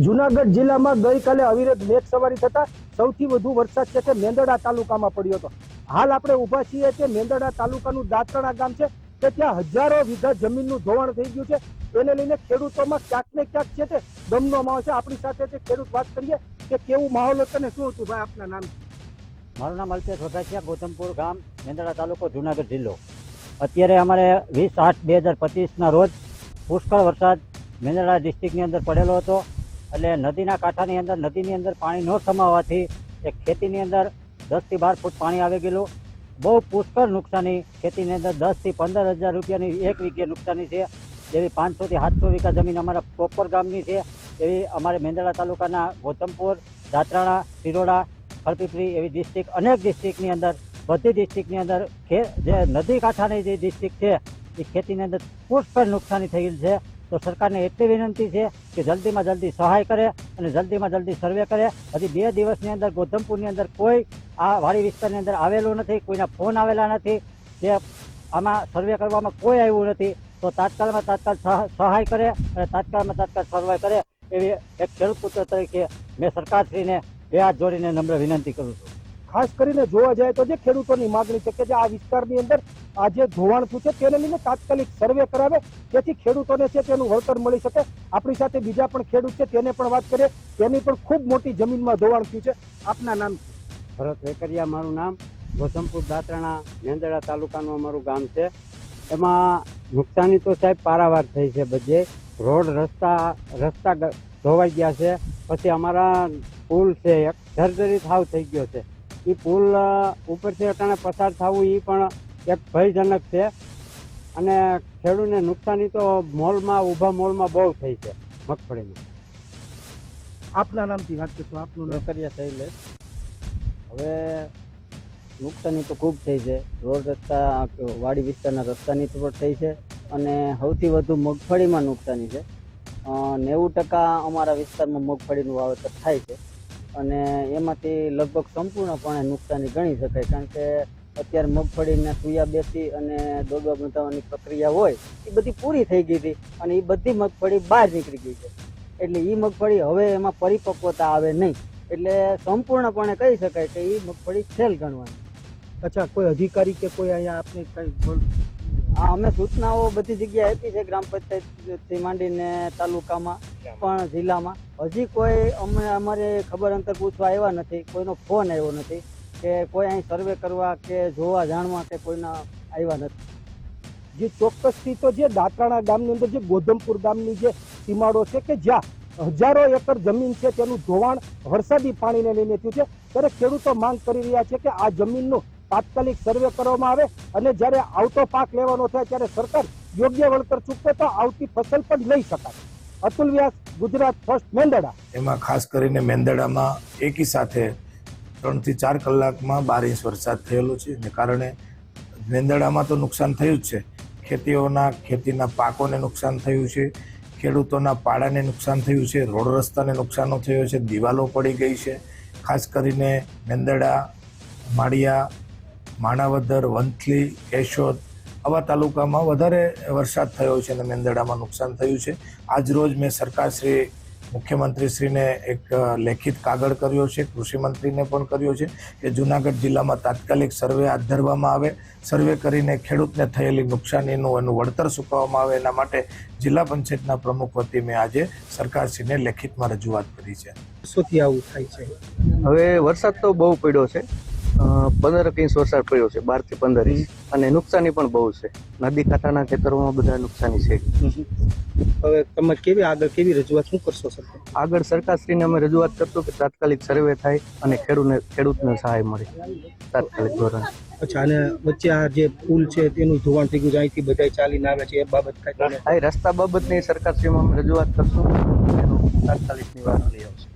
જૂનાગઢ જિલ્લામાં ગઈકાલે અવિરત મેઘ સવારી થતા સૌથી વધુ વરસાદ છે તે મેંદરડા તાલુકામાં પડ્યો હતો. હાલ આપણે ઉભા છીએ કે મેંદરડા તાલુકાનું દાત્રાણા ગામ છે કે ત્યાં હજારો વીઘા જમીનનું ધોવાણ થઈ ગયું છે. એને લઈને ખેડૂતોમાં ક્યાંક ને ક્યાંક છે તે દમનો માહોલ છે. આપણી સાથે તે ખેડૂત વાત કરીએ કે કેવું માહોલ હતો ને શું હતું. ભાઈ, આપના નામ? મારું નામ અલ્પેશ વઘાસિયા, ગોધમપુર ગામ, મેંદરડા તાલુકો, જૂનાગઢ જિલ્લો. અત્યારે અમારે 20/8/2025ના રોજ પુષ્કળ વરસાદ મેંદરડા ડિસ્ટ્રિક્ટની અંદર પડેલો હતો. એટલે નદીના કાંઠાની અંદર, નદીની અંદર પાણી ન સમાવાથી એક ખેતીની અંદર 10 થી 12 ફૂટ પાણી આવી ગયેલું. બહુ પુષ્કળ નુકસાની, ખેતીની અંદર 10 થી 15,000 રૂપિયાની એક વીઘે નુકસાની છે. જેવી 500 થી 700 વીઘા જમીન અમારા પ્રોપર ગામની છે. એવી અમારે મેંદરડા તાલુકાના ગોધમપુર, દાત્રાણા, શિરોડા, ખળપીપળી એવી ડિસ્ટ્રિક્ટ, અનેક ડિસ્ટ્રિક્ટની અંદર, બધી ડિસ્ટ્રિક્ટની અંદર જે નદી કાંઠાની જે ડિસ્ટ્રિક્ટ છે એ ખેતીની અંદર પુષ્કળ નુકસાની થઈ ગયેલ છે. તો સરકારને એટલી વિનંતી છે કે જલ્દીમાં જલ્દી સહાય કરે અને જલ્દીમાં જલ્દી સર્વે કરે. હજી 2 દિવસની અંદર ગોધમપુરની અંદર કોઈ આ વાડી વિસ્તારની અંદર આવેલું નથી, કોઈના ફોન આવેલા નથી, જે આમાં સર્વે કરવામાં કોઈ આવ્યું નથી. તો તાત્કાલમાં તાત્કાલ સહાય કરે અને તાત્કાલમાં તાત્કાલ સર્વે કરે એવી એક ખેડૂત પુત્ર તરીકે મેં સરકારશ્રીને 2 હાથ જોડીને નમ્ર વિનંતી કરું છું. ખાસ કરીને જોવા જાય તો જે ખેડૂતોની માગણી છે કે જે આ વિસ્તારની અંદર આ જે ધોવાણ થયું છે તેને લઈને તાત્કાલિક સર્વે કરાવે, જેથી ખેડૂતોને છે તેનું વળતર મળી શકે. આપણી સાથે બીજા પણ ખેડૂત છે, તેને પણ વાત કરીએ. તેની પણ ખૂબ મોટી જમીનમાં ધોવાણ થયું છે. આપના નામ? ભરત વેકરિયા મારું નામ. ગોધમપુર, દાત્રાણા, મેંદરડા તાલુકાનું અમારું ગામ છે. એમાં નુકસાની તો સાહેબ પારાવાર થઈ છે. બધે રોડ રસ્તા ધોવાઈ ગયા છે. પછી અમારા પુલ છે એક જર્જરિત હાવ થઈ ગયો છે. એ પુલ ઉપરથી અટાણે પસાર થવું એ પણ એક ભયજનક છે. અને ખેડૂતને નુકસાની તો ઊભા મોલમાં બહુ થઈ છે મગફળીમાં. આપના નામથી વાત કરશો? આપનું નામ? વેકરિયા શૈલેષ. હવે નુકસાની તો ખૂબ થઈ છે. રોડ રસ્તા, વાડી વિસ્તારના રસ્તાની તો પણ થઈ છે અને સૌથી વધુ મગફળીમાં નુકસાની છે. 90% અમારા વિસ્તારમાં મગફળીનું વાવેતર થાય છે અને એમાંથી લગભગ સંપૂર્ણપણે નુકસાની ગણી શકાય. કારણ કે અત્યારે મગફળીને સુયા બેસી અને દોડવા બંધાવવાની પ્રક્રિયા હોય એ બધી પૂરી થઈ ગઈ હતી અને એ બધી મગફળી બહાર નીકળી ગઈ છે. એટલે એ મગફળી હવે એમાં પરિપક્વતા આવે નહીં. એટલે સંપૂર્ણપણે કહી શકાય કે એ મગફળી ફેલ ગણવાની. અચ્છા, કોઈ અધિકારી કે કોઈ અહીંયા આપને કઈ? અમે સૂચનાઓ બધી જગ્યાએ આપી છે, ગ્રામ પંચાયતથી માંડીને તાલુકામાં પણ જિલ્લામાં. હજી કોઈ અમારે ખબર અંતર પૂછવા આવ્યા નથી, કોઈનો ફોન આવ્યો નથી કે કોઈ અહીં સર્વે કરવા કે જોવા જાણવા કે કોઈના આવ્યા નથી. જે ચોક્કસથી તો જે દાત્રાણા ગામની અંદર જે ગોધમપુર ગામની જે સીમાડો છે કે જ્યાં હજારો એકર જમીન છે તેનું ધોવાણ વરસાદી પાણીને લઈને થયું છે. ત્યારે ખેડૂતો માંગ કરી રહ્યા છે કે આ જમીનનું તાત્કાલિક સર્વે કરવામાં આવે અને જ્યારે આવતો પાક લેવાનો થાય ત્યારે સરકાર યોગ્ય વળતર ચૂકવે તો આવતી ફસલ પણ લઈ શકાય. અતુલ વ્યાસ, ગુજરાત ફર્સ્ટ, મેંદરડા. એમાં ખાસ કરીને મેંદરડામાં એકી સાથે 3 થી 4 કલાકમાં 12 ઇંચ વરસાદ થયેલો છે. એને કારણે મેંદરડામાં તો નુકસાન થયું જ છે. ખેતીના પાકોને નુકસાન થયું છે, ખેડૂતોના પાડાને નુકસાન થયું છે, રોડ રસ્તાને નુકસાનો થયો છે, દિવાલો પડી ગઈ છે. ખાસ કરીને મેંદરડા, માળિયા, માણાવદર, વંથલી, કેશોદ આવા તાલુકામાં વધારે વરસાદ થયો છે અને મેંદરડામાં નુકસાન થયું છે. આજ રોજ મેં સરકારશ્રી મુખ્યમંત્રીશ્રીને એક લેખિત કાગળ કર્યો છે, કૃષિમંત્રીને પણ કર્યો છે કે જૂનાગઢ જિલ્લામાં તાત્કાલિક સર્વે હાથ ધરવામાં આવે, સર્વે કરીને ખેડૂતને થયેલી નુકસાનીનું એનું વળતર ચૂકવવામાં આવે. એના માટે જિલ્લા પંચાયતના પ્રમુખ વતી મેં આજે સરકારશ્રીને લેખિતમાં રજૂઆત કરી છે. શુંથી આવું થાય છે? હવે વરસાદ તો બહુ પડ્યો છે, 15 ઇંચ વરસાદ પડ્યો છે, 12 થી 15 ઇંચ, અને નુકસાની પણ બહુ છે. નદી કાંઠાના ખેતરોમાં બધા નુકસાની છે. હવે તમે કેવી રજૂઆત શું કરશો સરકાર? આગળ સરકારશ્રીને અમે રજૂઆત કરશું કે તાત્કાલિક સર્વે થાય અને ખેડૂતને સહાય મળે તાત્કાલિક ધોરણે. અચ્છા, અને વચ્ચે આ જે પુલ છે તેનું ધોવાણ થઈ ગયું, અહીંથી બધા ચાલીને આવે છે, એ બાબત કાંઈ? આ રસ્તા બાબતની સરકારશ્રીમાં અમે રજૂઆત કરશું, એનું તાત્કાલિક નિવારણ લઈ આવશે.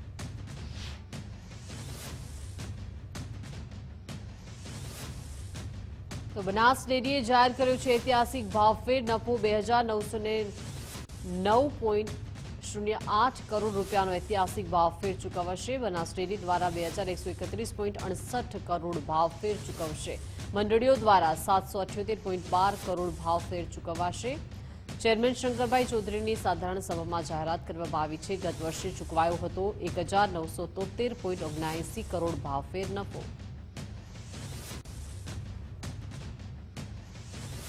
તો બનાસ ડેરીએ જાહેર કર્યું છે ઐતિહાસિક ભાવફેર નફો 2909.08 કરોડ રૂપિયાનો ઐતિહાસિક ભાવફેર ચૂકવશે. બનાસ ડેરી દ્વારા 2131.68 કરોડ ભાવફેર ચૂકવશે. મંડળીઓ દ્વારા 778.12 કરોડ ભાવફેર ચૂકવાશે. ચેરમેન શંકરભાઈ ચૌધરીની સાધારણ સભામાં જાહેરાત કરવામાં આવી છે. ગત વર્ષે ચૂકવાયો હતો 1973.79 કરોડ ભાવફેર નફો.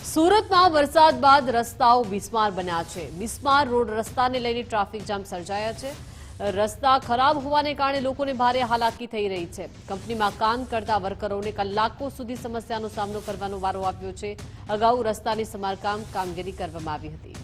સુરતમાં વરસાદ બાદ રસ્તાઓ બિસ્માર બન્યા છે. બિસ્માર રોડ રસ્તાને લઈને ટ્રાફિક જામ સર્જાયા છે. રસ્તા ખરાબ હોવાને કારણે લોકોને ભારે હાલાકી થઈ રહી છે. કંપનીમાં કામ કરતા વર્કરોને કલાકો સુધી સમસ્યાનો સામનો કરવાનો વારો આવ્યો છે. અગાઉ રસ્તાની સમારકામ કામગીરી કરવામાં આવી હતી.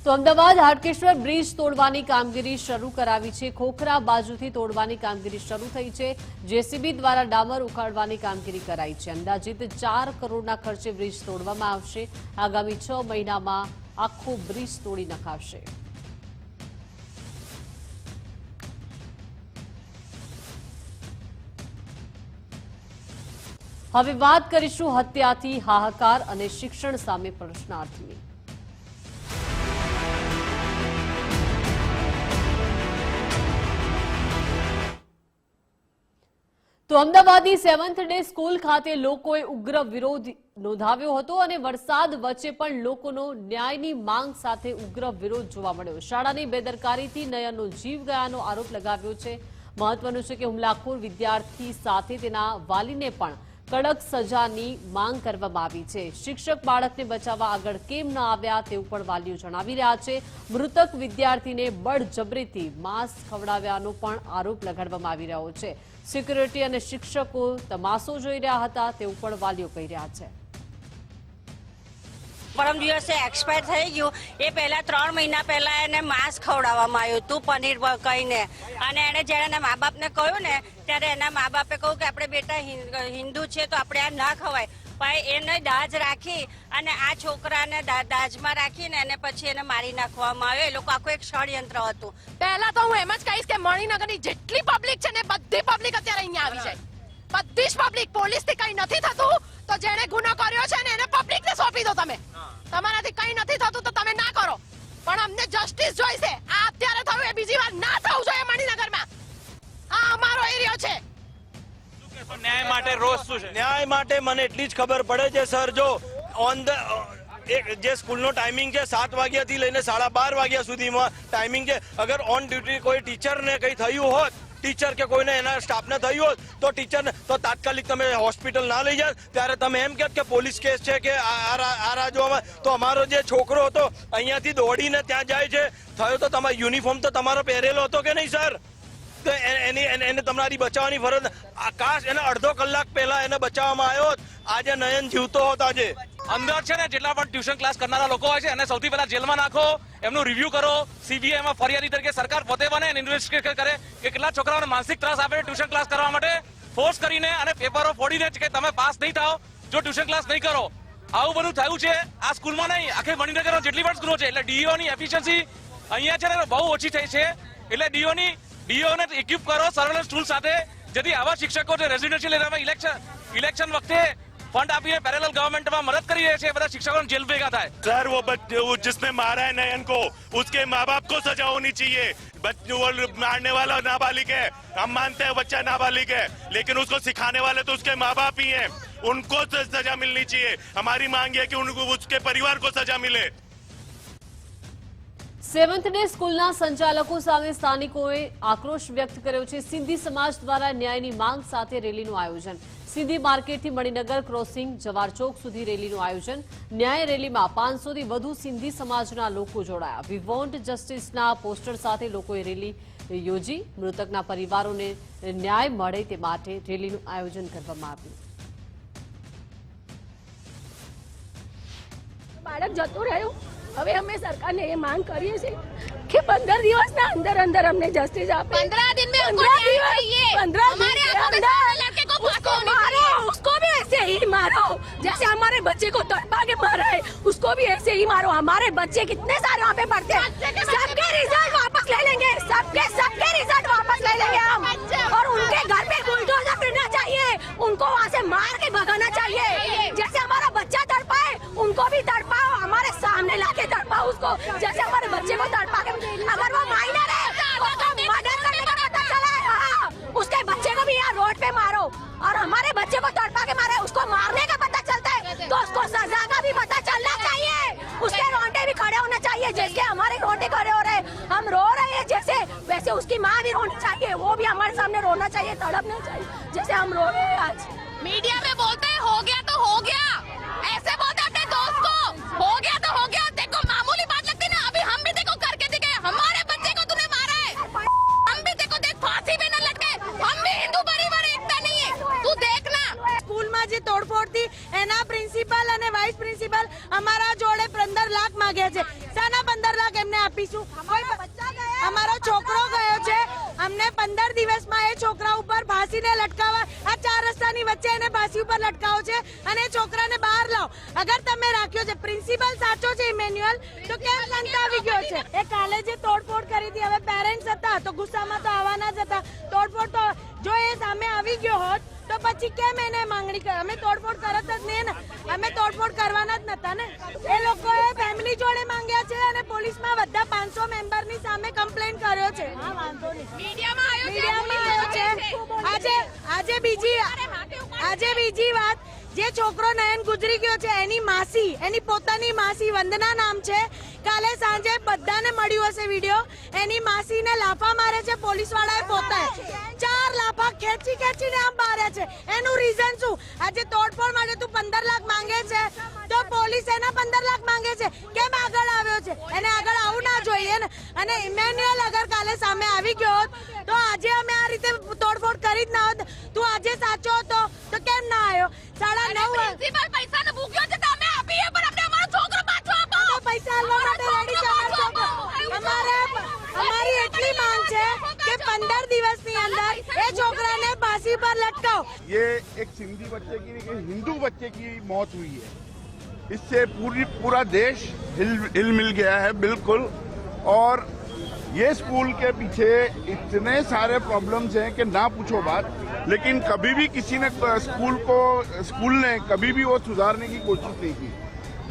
તો અમદાવાદ હાટકેશ્વર બ્રિજ તોડવાની કામગીરી શરૂ કરાવી છે. ખોખરા બાજુથી તોડવાની કામગીરી શરૂ થઈ છે. જેસીબી દ્વારા ડામર ઉખાડવાની કામગીરી કરાઈ છે. અંદાજિત 4 કરોડના ખર્ચે બ્રિજ તોડવામાં આવશે. આગામી 6 મહિનામાં આખો બ્રિજ તોડી નખાશે. હવે વાત કરીશું હત્યાથી હાહાકાર અને શિક્ષણ સામે પ્રશ્નાર્થની. તો અમદાવાદની 7th ડે સ્કૂલ ખાતે લોકોએ ઉગ્ર વિરોધ નોંધાવ્યો હતો અને વરસાદ વચ્ચે પણ લોકોનો ન્યાયની માંગ સાથે ઉગ્ર વિરોધ જોવા મળ્યો. શાળાની બેદરકારીથી નયનનો જીવ ગયાનો આરોપ લગાવ્યો છે. મહત્વનું છે કે હુમલાખોર વિદ્યાર્થી સાથે તેના વાલીને પણ કડક સજાની માંગ કરવામાં આવી છે. શિક્ષક બાળકને બચાવવા આગળ કેમ ન આવ્યા તેવું પણ વાલીઓ જણાવી રહ્યા છે. મૃતક વિદ્યાર્થીને બળજબરીથી માંસ ખવડાવ્યાનો પણ આરોપ લગાડવામાં આવી રહ્યો છે. સિક્યુરિટી અને શિક્ષકો તમાશો જોઈ રહ્યા હતા તેવું પણ વાલીઓ કહી રહ્યા છે. પરમ દિવસે એક્સપાયર થઈ ગયું એ પહેલા 3 મહિના પહેલા એને માંસ ખવડાવવામાં આવ્યું હતું પનીર કહીને, અને એને જ્યારે એના મા બાપને કહ્યું ને ત્યારે એના મા બાપે કહ્યું કે આપણે બેટા હિન્દુ છે તો આપણે આ ના ખવાય. પણ એને દાજ રાખી અને આ છોકરાને દાજમાં રાખીને એને પછી એને મારી નાખવામાં આવ્યો. એ લોકો આખું એક ષડયંત્ર હતું. પહેલા તો હું એમ જ કહીશ કે મણિનગરની જેટલી પબ્લિક છે ને બધી પબ્લિક અત્યારે અહીંયા આવી જાય. બધી જ પબ્લિક, પોલીસથી કઈ નથી થતું તો જેણે ગુનો કર્યો છે ને એને પબ્લિકને સોંપી દો. તમે તમારાથી કઈ નથી થતું તો તમે ના કરો, પણ અમને જસ્ટિસ જોઈશે. આ અત્યારે થયું એ બીજી વાર ના થવું જોઈએ મણિનગરમાં. આ અમારો એરિયો છે. ન્યાય માટે રોષ શું છે? ન્યાય માટે મને એટલી જ ખબર પડે છે સર, જો ઓન ધ જે સ્કૂલનો ટાઈમિંગ છે 7 વાગ્યાથી લઈને 12:30 વાગ્યા સુધીમાં ટાઈમિંગ છે. અગર ઓન ડ્યુટી કોઈ ટીચરને કંઈ થયું હોત, ટીચર કે કોઈને એના સ્ટાફને થયું હોત તો ટીચરને તો તાત્કાલિક તમે હોસ્પિટલ ના લઈ જાત. ત્યારે તમે એમ કહો કે પોલીસ કેસ છે કે આ રાજ્યોમાં. તો અમારો જે છોકરો હતો અહીંયાથી દોડીને ત્યાં જાય છે, થયો તો તમારો યુનિફોર્મ તો તમારો પહેરેલો હતો કે નહીં સર? તો એને તમારી બચાવવાની ફરજ. આકાશ એને અડધો કલાક પહેલા એને બચાવવામાં આવ્યો. આજે નયન જીવતો હતો. આજે અંદર છે ને જેટલા પણ ટ્યુશન ક્લાસ કરનારા લોકો હોય છે એને સૌથી પહેલા જેલમાં નાખો, એમનું રિવ્યુ કરો. સીબીઆઈમાં ફરિયાદી તરીકે સરકાર પોતે બને અને ઇન્વેસ્ટિગેટ કરે કે કેટલા છોકરાઓને માનસિક ત્રાસ આપે ટ્યુશન ક્લાસ કરવા માટે, ફોર્સ કરીને અને પેપરો ફોડીને કે તમે પાસ નહીં થાઓ જો ટ્યુશન ક્લાસ નહીં કરો. આવું બધું થયું છે આ સ્કૂલમાં નહીં, આખી મણિનગરમાં જેટલી પણ સ્કૂલો છે. એટલે ડીઓની એફિશિયન્સી અહીંયા છે ને બહુ ઓછી થઈ છે. એટલે ડીઓને ઇક્વિપ કરો સર્વેલન્સ ટૂલ સાથે, જેથી આવા શિક્ષકો જે રેઝિડેન્શિયલ એરિયામાં ઇલેક્શન વખતે ફંડ આપીને પેરેલલ ગવર્મેન્ટમાં મદદ કરી રહી છે, બધા શિક્ષકોને જેલ ભેગા થાય। सर वो जिसने मारा है नयन को, उसके माँ बाप को सजा होनी चाहिए। बच्चे वो मारने वाला नाबालिग है, हम मानते हैं बच्चा नाबालिग है, लेकिन उसको सिखाने वाले तो उसके माँ बाप ही हैं, उनको सजा मिलनी चाहिए। हमारी मांग है कि उनको उसके परिवार को सजा मिले। સેવન્થ ડે સ્કૂલના સંચાલકો સામે સ્થાનિકોએ આક્રોશ વ્યક્ત કર્યો છે। સિંધી સમાજ દ્વારા ન્યાયની માંગ સાથે રેલીનું આયોજન। સિંધી માર્કેટથી મણિનગર ક્રોસિંગ જવાહર ચોક સુધી રેલીનું આયોજન। ન્યાય રેલીમાં 500થી વધુ સિંધી સમાજના લોકો જોડાયા। વી વોન્ટ જસ્ટિસના પોસ્ટર સાથે લોકોએ રેલી યોજી। મૃતકના પરિવારોને ન્યાય મળે તે માટે રેલીનું આયોજન કરવામાં આવ્યું। બાળક જતો રહ્યો, હવે અમે સરકારને એ માંગ કરીએ છીએ કે 15 દિવસના અંદર અંદર અમને जस्टिस આપે। 15 दिन में उनको न्याय चाहिए। 15 हमारे आंखों के सामने लड़के को फांसी मारो, उसको भी ऐसे ही मारो जैसे हमारे बच्चे को तड़पा के मारा है, उसको भी ऐसे ही मारो। हमारे बच्चे कितने सारे वहाँ पे पढ़ते हैं, सबके रिजल्ट वापस ले लेंगे, सबके रिजल्ट वापस ले लेंगे हम, और उनके घर पे बुलडोजर फिरना चाहिए, उनको वहाँ से मार के भगाना चाहिए। जैसे हमारा बच्चा तड़पा है, उनको भी तड़पाओ, हमारे सामने लाके तड़पाओ उसको, जैसे हमारे बच्चे को तड़पा के। अगर वो माइनर है, उसको मर्डर करने का पता चला है, हाँ, उसके बच्चे को भी यहाँ रोड पे मारो, और हमारे बच्चे को तड़पा के मारे, उसको मारने का पता चलता है तो उसको सजा का भी पता चलना चाहिए, उसके रोंटे भी खड़े होना चाहिए। जैसे हमारे रोंटे खड़े हो रहे हैं, हम रो रहे हैं जैसे, वैसे उसकी माँ भी रोनी चाहिए, वो भी हमारे सामने रोना चाहिए, तड़पना चाहिए जैसे हम रो रहे हैं आज। मीडिया में बोलते हैं हो गया तो हो गया, ऐसे बोलते अपने दोस्त को, हो गया तो हो गया। देखो मामूली बात लगती है ना, अभी हम भी देखो करके दिखे, हमारे बच्चे को तूने मारा है, हम भी देखो देख फांसी पे न लटके, हम भी हिंदू परिवार एकता नहीं है, तू देखना। સ્કૂલમાં જે તોડફોડ થી એના પ્રિન્સિપલ અને વાઇસ પ્રિન્સિપલ અમારા જોડે 15 લાખ માંગ્યા છે। સાના 15 લાખ એમને આપીશું? અમારો છોકરો ગયો છે, અમને 15 દિવસમાં એ છોકરા ઉપર ફાંસીને લટકાવવા, આ 4 રસ્તાની વચ્ચે એને ફાંસી ઉપર લટકાવો છે અને એ છોકરાને બહાર લાવો। અગર તમે રાખ્યો છે, પ્રિન્સિપલ સાચો છે ઇમેન્યુઅલ, તો કેમ સંતાવી ગયો છે? એ કાલે જે તોડફોડ કરી હતી, હવે પેરેન્ટ્સ હતા તો ગુસ્સામાં તો આવવાના જ હતા। તોડફોડ તો જો એ સામે આવી ગયો હોત તો પછી કેમ એને માંગણી કરી? અમે તોડફોડ કરત જ નહીં ને, અમે તોડફોડ કરવાના જ નતા ને। એ લોકોએ ફેમિલી જોડે માંગ્યા છે અને પોલીસમાં બધા 500 મેમ્બરની સામે કમ્પ્લેન કર્યો છે। મીડિયામાં આવ્યો છે। આજે બીજી વાત, જે છોકરો નયન ગુજરી ગયો છે એની માસી, એની પોતાની માસી વંદના નામ છે, કાલે સાંજે બધાને મળ્યું હશે વિડીયો, એની માસીને લાફા મારે છે પોલીસ વાળાએ પોતાએ, 4 લાફા ખેંચીને આમ માર્યા છે। એનું રીઝન શું? આજે તોડફોડ માટે તું 15 લાખ માંગે છે તો પોલીસ એના 15 લાખ માંગે છે, કેમ આગળ આવ્યો છે? એને આગળ આવવું ના જોઈએ ને। અને ઇમેન્યુઅલ અગર કાલે સામે આવી ગયો હોત તો આજે અમે આ રીતે તોડફોડ કરી જ ના હોત। તું આજે સાચો હતો તો કેમ ના આવ્યો? 9:30 પ્રિન્સિપલ પૈસાનો ભૂખ્યો છે તો અમે આપીએ, પણ આપણે અમારો છોકરો પાછો આપો। પૈસા આલવા માટે રેડી છે અમારો છોકરો। અમારી એટલી માંગ છે કે 15 દિવસની અંદર એ છોકરાને ફાંસી પર લટકાવો। ये एक सिंधी बच्चे की नहीं, हिंदू बच्चे की मौत हुई है, इससे पूरा देश हिल मिल गया है बिल्कुल। और ये स्कूल के पीछे इतने सारे प्रॉब्लम्स हैं कि ना पूछो बात, लेकिन कभी भी किसी ने स्कूल ने कभी भी वो सुधारने की कोशिश नहीं की।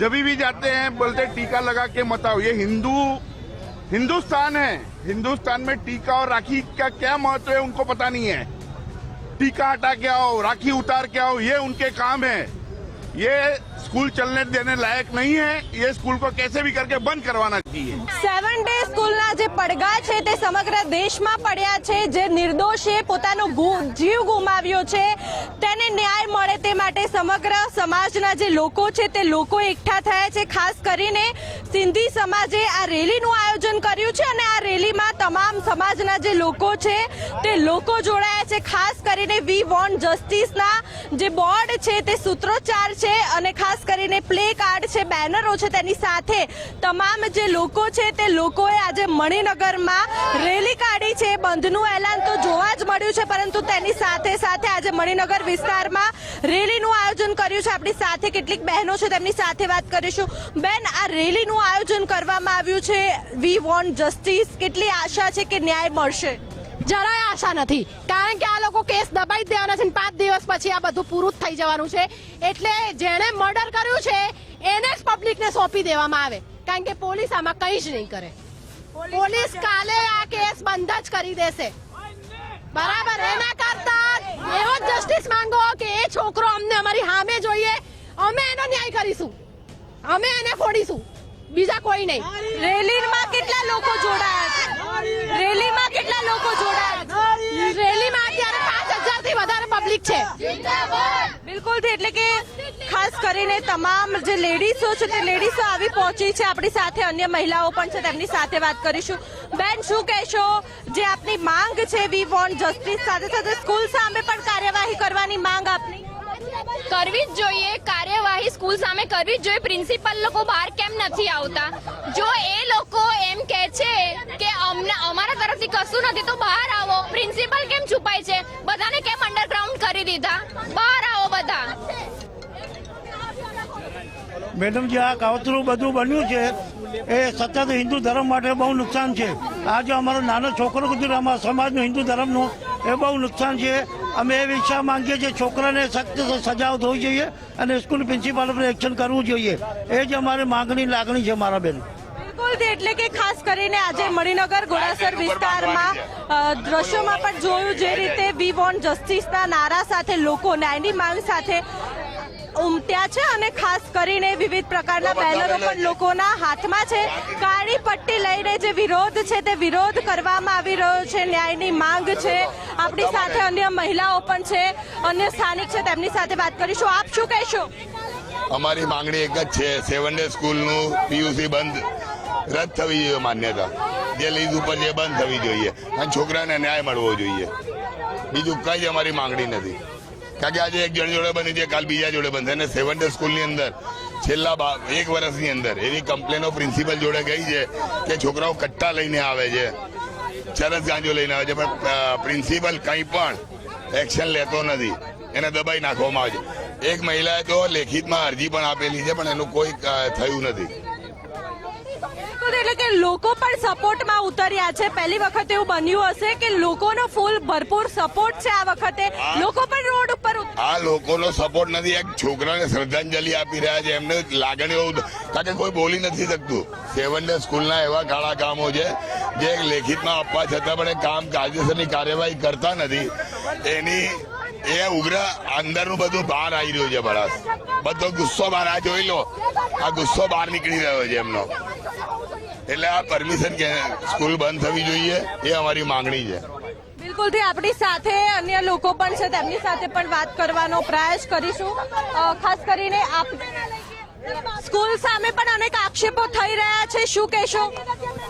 जब भी जाते हैं बोलते टीका लगा के मत आओ। ये हिंदुस्तान है, हिंदुस्तान में टीका और राखी का क्या महत्व है उनको पता नहीं है। टीका हटा के आओ, राखी उतार के आओ, ये उनके काम है। ये स्कूल चलने देने लायक नहीं है, ये स्कूल को कैसे भी करके बंद करवाना चाहिए। 7 ડે સ્કૂલના જે પડઘા છે તે સમગ્ર દેશમાં પડ્યા છે। જે નિર્દોષે પોતાનો જીવ ગુમાવ્યો છે તેને ન્યાય મળે તે માટે સમગ્ર સમાજના જે લોકો છે તે લોકો એકઠા થયા છે। ખાસ કરીને સિંધી સમાજે આ રેલીનું આયોજન કર્યું છે અને આ રેલીમાં તમામ સમાજના જે લોકો છે તે લોકો જોડાયા છે। ખાસ કરીને વી વોન્ટ જસ્ટિસના જે બોર્ડ છે તે સૂત્રોચ્ચાર છે અને ખાસ કરીને પ્લે કાર્ડ છે, બેનરો છે, તેની સાથે તમામ જે લોકો છે તે લોકોએ આજે મણિનગરમાં રેલી કાઢી છે। બંધનું એલાન તો જોવા જ મળ્યું છે, પરંતુ તેની સાથે સાથે આજે મણિનગર વિસ્તારમાં રેલીનું આયોજન કર્યું છે। આપણી સાથે કેટલીક બહેનો છે, તેમની સાથે વાત કરીશું। બેન, આ રેલીનું આયોજન કરવામાં આવ્યું છે વી વોન્ટ જસ્ટિસ, કેટલી આશા છે કે ન્યાય મળશે? જરાય આશા નથી, કારણ કે આ લોકો કેસ દબાઈ જ દેવાના છે અને 5 દિવસ પછી આ બધું પૂરું થઈ જવાનું છે. એટલે જેણે મર્ડર કર્યું છે એને જ પબ્લિકને સોંપી દેવામાં આવે, કારણ કે પોલીસ આમાં કંઈ જ નહીં કરે. પોલીસ કાલે આ કેસ બંધ જ કરી દેશે. બરાબર, એના કરતા એવો જસ્ટિસ માંગો કે એ છોકરો અમને અમારી સામે જોઈએ, અમે એનો ન્યાય કરીશું, અમે એને ફોડીશું, બીજા કોઈ નહીં. રેલીમાં કેટલા લોકો જોડાયા છે? રેલીમાં કેટલા લોકો જોડાયા છે? રેલીમાં અત્યારે 5000 થી વધારે પબ્લિક છે. બિલકુલ, એટલે કે ખાસ કરીને તમામ જે લેડીઝો છે તે લેડીઝો આવી પહોંચી છે. આપણી સાથે અન્ય મહિલાઓ પણ છે, તેમની સાથે વાત કરીશું. બેન, શું કહેશો? જે આપની માંગ છે વી વોન્ટ જસ્ટિસ, સાથે સાથે સ્કૂલ સામે પણ કાર્યવાહી કરવાની માંગ આપની કરવી જ જોઈએ. કાર્યવાહી સ્કૂલ સામે કરવી જ જોઈએ. પ્રિન્સિપલ લોકો બહાર કેમ નથી આવતા? જો એ લોકો એમ કહે છે કે અમને અમારા તરફથી કશું નથી તો બહાર આવો. પ્રિન્સિપલ કેમ છુપાય છે? બધાને કેમ અંડરગ્રાઉન્ડ કરી દીધા? બહાર આવો બધા. મેડમ, જે આ કાવતરું બધું બન્યું છે એ સતત હિન્દુ ધર્મ માટે બહુ નુકસાન છે. આ જો અમારો નાનો છોકરો ગુજરાતમાં સમાજનું હિન્દુ ધર્મનું એ બહુ નુકસાન છે. અમે એ વિષય માંગીએ છીએ છોકરાને સખ્ત સજાઓ થવી જોઈએ અને સ્કૂલ પ્રિન્સિપાલ પર એક્શન કરવું જોઈએ. એ જ અમારી માંગણી લાગણી છે મારા બેન. બિલકુલ, એટલે કે ખાસ કરીને આજે મણિનગર ઘોડાસર વિસ્તારમાં દ્રશ્યોમાં પણ જોયું જે રીતે વી વોન્ટ જસ્ટિસના નારા સાથે લોકો ન્યાયની માંગ સાથે ઉમટ્યા છે અને ખાસ કરીને વિવિધ પ્રકારના બેનરો પણ લોકોના હાથમાં છે. કાળી પટ્ટી લઈને જે વિરોધ છે તે વિરોધ કરવામાં આવી રહ્યો છે, ન્યાયની માંગ છે. આપણી સાથે અન્ય મહિલાઓ પણ છે, અન્ય સ્થાનિક છે, તેમની સાથે વાત કરીશું. આપ શું કહેશો? અમારી માંગણી એક જ છે, 7 ડે સ્કૂલનું PUC બંધ રદ થવી જોઈએ, માન્યતા જે લીઝ ઉપર જે બંધ થવી જોઈએ અને છોકરાને ન્યાય મળવો જોઈએ. બીજું કઈ જ અમારી માંગણી નથી, કારણ કે આજે એક જણ જોડે બની છે, કાલ બીજા જોડે બનશે. અને 7 ડે સ્કૂલની અંદર છેલ્લા 1 વર્ષની અંદર એવી કમ્પ્લેનો પ્રિન્સિપલ જોડે ગઈ છે કે છોકરાઓ કટ્ટા લઈને આવે છે, ચરસ ગાંજો લઈને આવે છે, પણ પ્રિન્સિપલ કંઈ પણ એક્શન લેતો નથી, એને દબાઈ નાખવામાં આવે છે. એક મહિલાએ તો લેખિતમાં અરજી પણ આપેલી છે, પણ એનું કોઈ થયું નથી. એટલે કે લોકો પણ સપોર્ટમાં ઉતર્યા છે. પહેલી વખત એવું બન્યું હશે કે લોકોનો ફૂલ ભરપૂર સપોર્ટ છે આ વખતે, લોકો પણ રોડ ઉપર. આ લોકોનો સપોર્ટ નથી, એક છોકરાને શ્રદ્ધાંજલિ આપી રહ્યા છે. એમને લાગણીઓ, કારણ કે કોઈ બોલી નથી શકતું. 7 ડે સ્કૂલના એવા કાળા કામો છે જે લેખિતમાં આપવા છતાં પણ કામ કાયદેસરની કાર્યવાહી કરતા નથી. એની એ ઉગ્ર અંદરનું બધું બહાર આવી રહ્યું છે. બળાસ બધો ગુસ્સો બહાર, આ જોઈ લો, આ ગુસ્સો બહાર નીકળી રહ્યો છે એમનો. એટલે આ પરમિશન કે સ્કૂલ બંધ થવી જોઈએ, એ અમારી માંગણી છે. બિલકુલ, આપણી સાથે અન્ય લોકો પણ છે, તેમની સાથે પણ વાત કરવાનો પ્રયાસ કરીશું. ખાસ કરીને સ્કૂલ સામે પણ અનેક આક્ષેપો થઈ રહ્યા છે, શું કહેશો?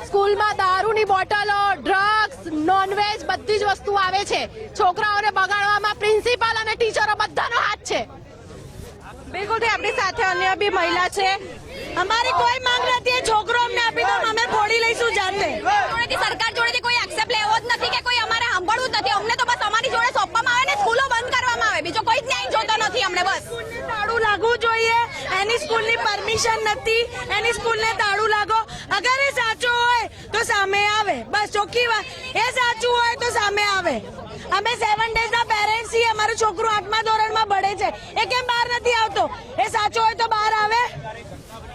સ્કૂલમાં દારૂની બોટલો, ડ્રગ્સ, નોનવેજ બધી જ વસ્તુ આવે છે. છોકરાઓને બગાડવામાં પ્રિન્સિપાલ અને ટીચરો બધાનો હાથ છે. બિલકુલ, આપણી સાથે અન્ય બી મહિલા છે. અમારી કોઈ માંગ નથી, છોકરો અમને આપી દો, અમે ફોડી લઈશું જાતે. સરકાર જોડેથી કોઈ એક્સેપ્ટ લેવો જ નથી કે કોઈ અમારે સાંભળવું જ નથી. અમને તો બસ અમારી જોડે સોંપવામાં આવે ને સ્કૂલો બંધ કરવામાં આવે, બીજો કોઈ જ ન્યાય જોતો નથી અમને. બસ તાળું લાગવું જોઈએ, એની સ્કૂલની પરમિશન નથી, એની સ્કૂલને તાળું લાગો. અગર એ સાચું હોય તો સામે આવે, બસ ચોખ્ખી વાત. એ સાચું હોય તો સામે આવે. અમે 7 ડેઝના પેરેન્ટ્સ છીએ, અમારું છોકરું 8મા ધોરણમાં ભણે છે, એ કેમ બહાર નથી આવતો? એ સાચું હોય તો બહાર આવે.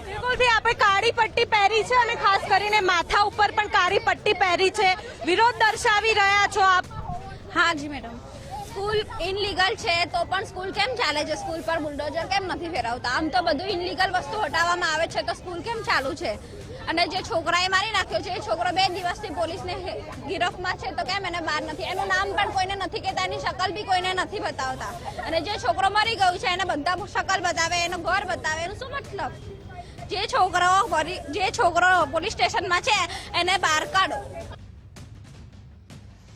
બિલકુલ, આપણે કાળી પટ્ટી પહેરી છે અને ખાસ કરીને માથા ઉપર પણ કાળી પટ્ટી પહેરી છે. વિરોધ દર્શાવી રહ્યા છો આપ? હા જી મેડમ. સ્કૂલ ઇનલીગલ છે તો પણ સ્કૂલ કેમ ચાલે છે? સ્કૂલ પર બુલડોઝર કેમ નથી ફેરવતા? આમ તો બધું ઇનલીગલ વસ્તુ હટાવવામાં આવે છે તો સ્કૂલ કેમ ચાલુ છે? અને જે છોકરાએ મારી નાખ્યો છે એ છોકરો 2 દિવસથી પોલીસને ગિરફમાં છે તો કેમ એને બહાર નથી? એનું નામ પણ કોઈને નથી કહેતા, એની શકલ બી કોઈને નથી બતાવતા. અને જે છોકરો મરી ગયું છે એને બધા શકલ બતાવે, એનું ઘર બતાવે, એનું શું મતલબ? જે છોકરો પોલીસ સ્ટેશનમાં છે એને બહાર કાઢો.